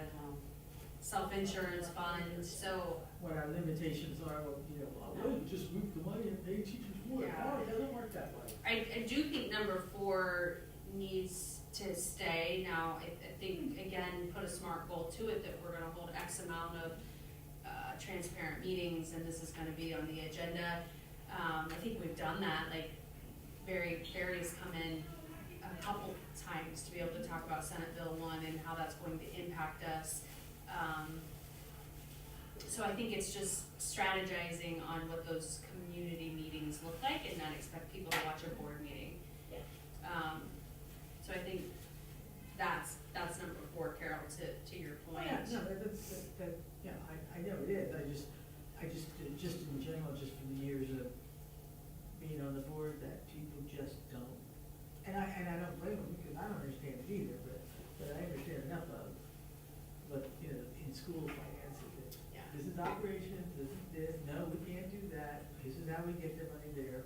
self-insurance fund, so. What our limitations are, well, just move the money and pay teachers more, Yeah. oh, it doesn't work that way. I do think number 4 needs to stay. Now, I think, again, put a SMART goal to it, that we're gonna hold X amount of transparent meetings, and this is gonna be on the agenda. I think we've done that, like, Barry's come in a couple times to be able to talk about Senate Bill 1 and how that's going to impact us. So I think it's just strategizing on what those community meetings look like, and not expect people to watch a board meeting. Yeah. So I think that's number 4, Carol, to your Oh, point. yeah, no, I know it is, just in general, just from the years of being on the board, that people just don't, and I don't blame them, because I don't understand it either, but I understand enough of, but, in school finances, Yeah. this is operations, this is this, no, we can't do that, this is how we get the money there.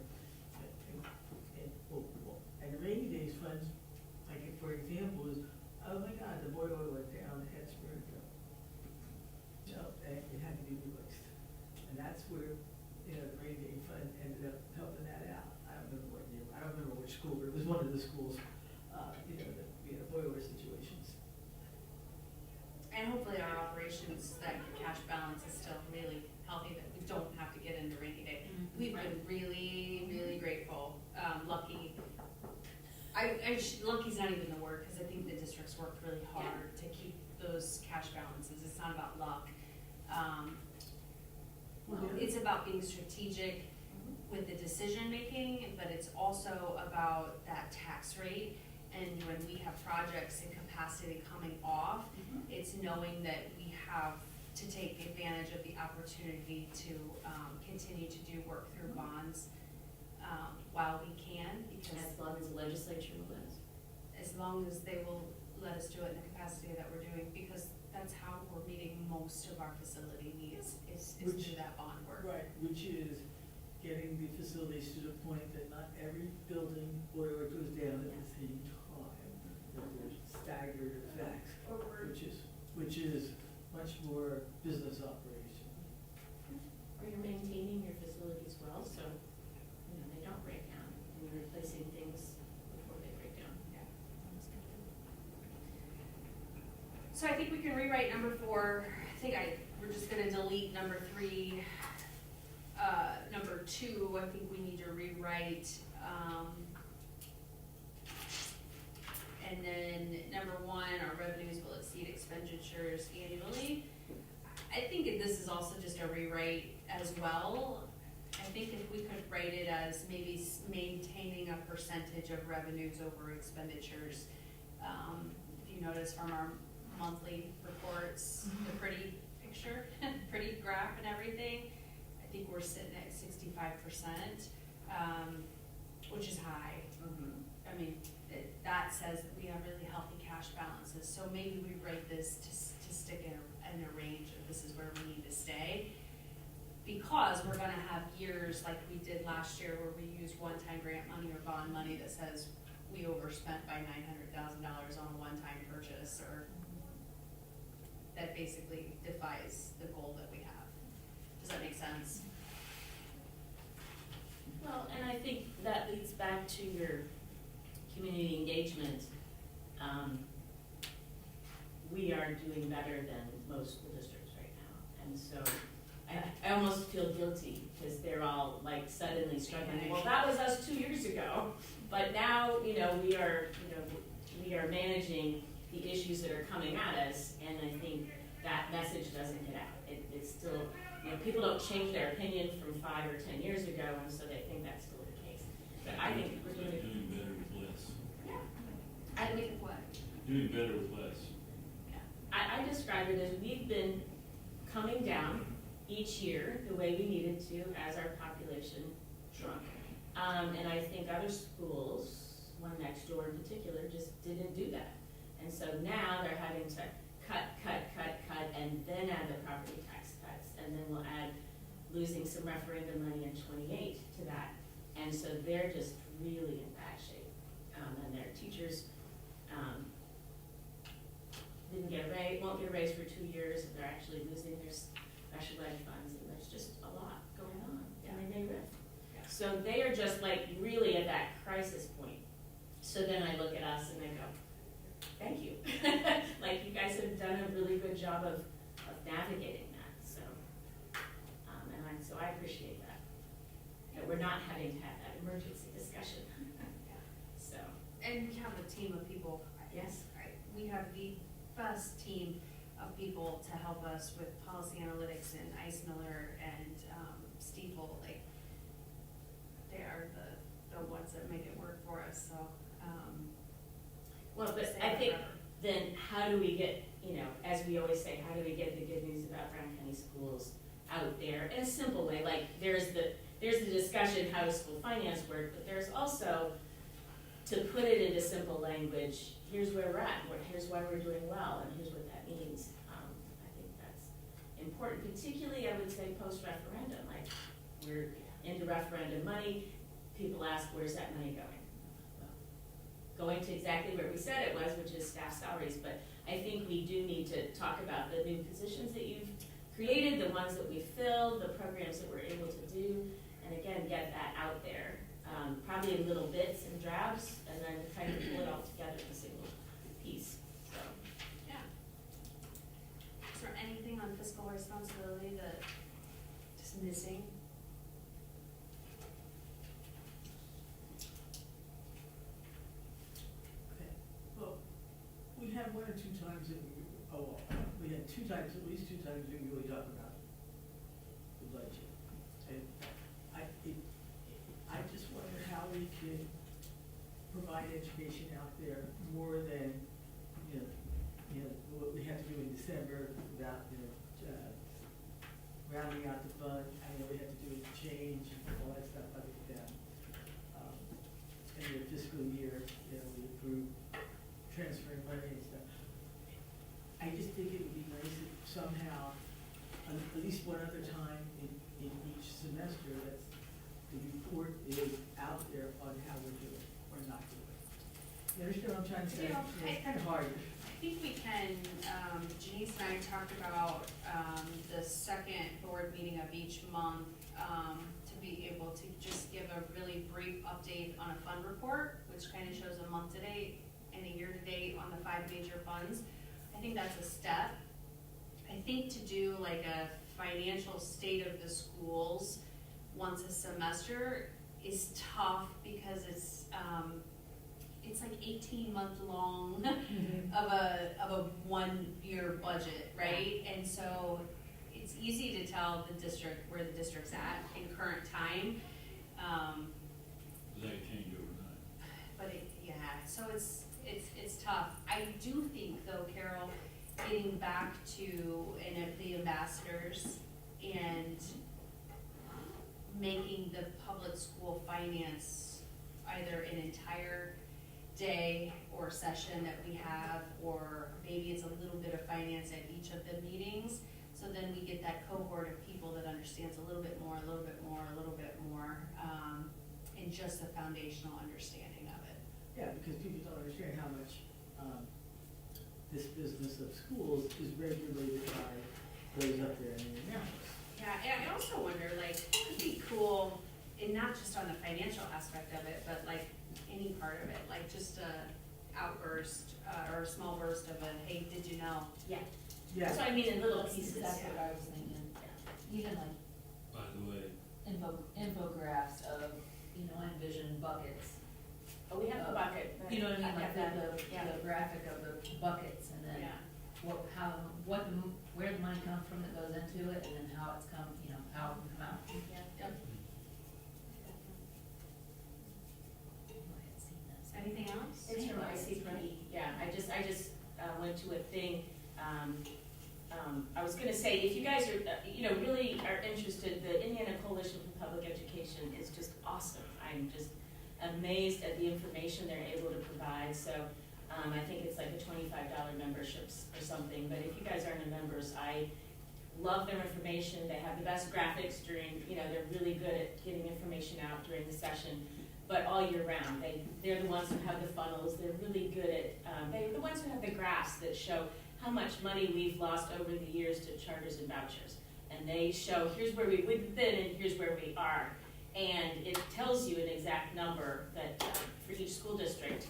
And the rainy days funds, like, for example, is, oh my God, the boiler went down at Springfield. No, and it had to be replaced. And that's where, the rainy day fund ended up helping that out. I don't remember what year, I don't remember which school, but it was one of the schools, that we had boiler situations. And hopefully our operations, that cash balance is still really healthy, that we don't have to get into rainy day. We've been really, really grateful, lucky. Lucky's not even the word, because I think the district's worked really hard to keep those cash balances. It's not about luck. It's about being strategic with the decision-making, but it's also about that tax rate. And when we have projects and capacity coming off, it's knowing that we have to take advantage of the opportunity to continue to do work through bonds while we can, because As long as the legislature will let us. as long as they will let us do it in the capacity that we're doing, because that's how we're meeting most of our facility needs, is through that bond work. Right, which is getting the facilities to the point that not every building boiler goes down at the same time. That there's staggered effects, which is much more business operation. Or you're maintaining your facilities well, so, they don't break down, and you're replacing things before they break down. Yeah. So I think we can rewrite number 4. I think we're just gonna delete number 3. Number 2, I think we need to rewrite, and then number 1, our revenues will exceed expenditures annually. I think this is also just a rewrite as well. I think if we could write it as maybe maintaining a percentage of revenues over expenditures. If you notice from our monthly reports, the pretty picture, pretty graph and everything, I think we're sitting at 65%, which is high. I mean, that says that we have really healthy cash balances, so maybe we write this to stick in a range of this is where we need to stay. Because we're gonna have years like we did last year where we used one-time grant money or bond money that says we overspent by $900,000 on a one-time purchase, or that basically defies the goal that we have. Does that make sense? Well, and I think that leads back to your community engagement. We are doing better than most school districts right now, and so I almost feel guilty because they're all like suddenly struggling. Well, that was us 2 years ago, but now, we are managing the issues that are coming at us, and I think that message doesn't get out. It's still, people don't change their opinion from 5 or 10 years ago, and so they think that's still the case. But I think we're doing better with less. I think what? Doing better with less. I describe it as we've been coming down each year the way we needed to as our population shrunk. And I think other schools, one next door in particular, just didn't do that. And so now they're having to cut, and then add the property tax cuts, and then we'll add losing some referendum money in 28 to that. And so they're just really in bad shape. And their teachers didn't get a raise, won't get a raise for 2 years, and they're actually losing their special ed funds, and there's just a lot going on, and they may rift. Yeah. So they are just like really at that crisis point. So then I look at us and I go, thank you. Like, you guys have done a really good job of navigating that, so. So I appreciate that we're not having to have that emergency discussion. So, And we have a team of people. yes. Right. We have the best team of people to help us with policy analytics and Ice Miller and Stiefel. Like, they are the ones that make it work for us. So. Well, but stay I think forever. then how do we get, as we always say, how do we get the good news about Brown County schools out there in a simple way? Like, there's the discussion, how does school finance work, but there's also, to put it into simple language, here's where we're at, here's why we're doing well, and here's what that means. I think that's important, particularly, I would say, post-referendum. Like, we're into referendum money, people ask, where's that money going? Going to exactly where we said it was, which is staff salaries, but I think we do need to talk about the new positions that you've created, the ones that we filled, the programs that we're able to do, and again, get that out there, probably in little bits and drabs, and then kind of pull it all together in a single piece, so. Yeah. Is there anything on fiscal responsibility that just missing? Okay, well, we had 1 or 2 times that we had 2 times, at least 2 times we really talked about the budget. And I just wonder how we can provide education out there more than, what we had to do in December about, rounding out the fund. I know we had to do a change, all that stuff other than, end of the fiscal year, we approved transferring money and stuff. I just think it would be nice if somehow, at least one other time in each semester, that the report is out there on how we're doing or not doing. You understand what I'm trying to say? It's kind of hard. I think we can, Janice and I talked about the second board meeting of each month to be able to just give a really brief update on a fund report, which kind of shows a month to date and a year to date on the 5 major funds. I think that's a step. I think to do like a financial state of the schools once a semester is tough because it's like 18-month long of a 1 year budget, right? And so it's easy to tell the district where the district's at in current time. That change overnight. But so it's tough. I do think though, Carol, getting back to the ambassadors and making the public school finance either an entire day or session that we have, or maybe it's a little bit of finance at each of the meetings. So then we get that cohort of people that understands a little bit more, a little bit more, a little bit more, in just the foundational understanding of it. Yeah, because people don't understand how much, this business of schools is regulated by those up there in Indianapolis. Yeah, and I also wonder, like, it would be cool, and not just on the financial aspect of it, but like any part of it, like just a outburst, or a small burst of a, hey, did you know? Yeah. Yeah. So I mean, in little That's pieces. exactly what I was thinking. Even like By the way, infographics of, I envision buckets. Oh, we have a bucket. You know what I mean, like that. the graphic of the buckets, and then Yeah, where the money comes from that goes into it, and then how it's come, how it can come out. yeah, yep. I had seen this. Anything else? It's from ICP, yeah, I just went to a thing, I was gonna say, if you guys are, really are interested, the Indiana Coalition for Public Education is just awesome. I'm just amazed at the information they're able to provide, so, I think it's like a $25 memberships or something, but if you guys aren't members, I love their information. They have the best graphics during, they're really good at getting information out during the session, but all year round. They're the ones who have the funnels. They're really good at, they're the ones who have the graphs that show how much money we've lost over the years to charters and vouchers. And they show, here's where we would have been and here's where we are. And it tells you an exact number that for each school district.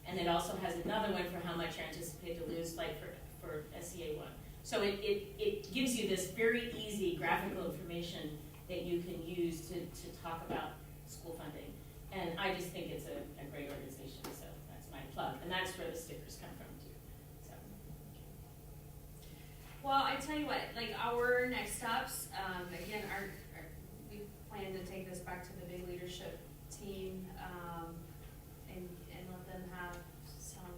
And it also has another one for how much you anticipate to lose, like for SEA 1. So it gives you this very easy graphical information that you can use to talk about school funding. And I just think it's a great organization, so that's my plug. And that's where the stickers come from too, so. Well, I tell you what, like our next steps, again, we plan to take this back to the big leadership team, and let them have some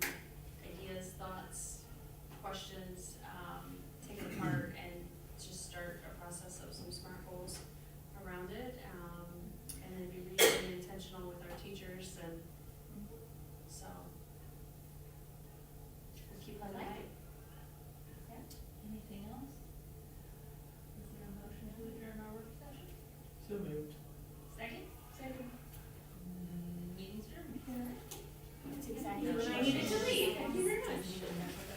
ideas, thoughts, questions, take it apart and just start a process of some SMART goals around it, and then be really intentional with our teachers, and so we'll keep on that. Anything else? Is there a motion to adjourn our work session? So moved. Second? Second. Meeting's adjourned. That's exactly what I needed to leave. Thank you very much. Thank you very much.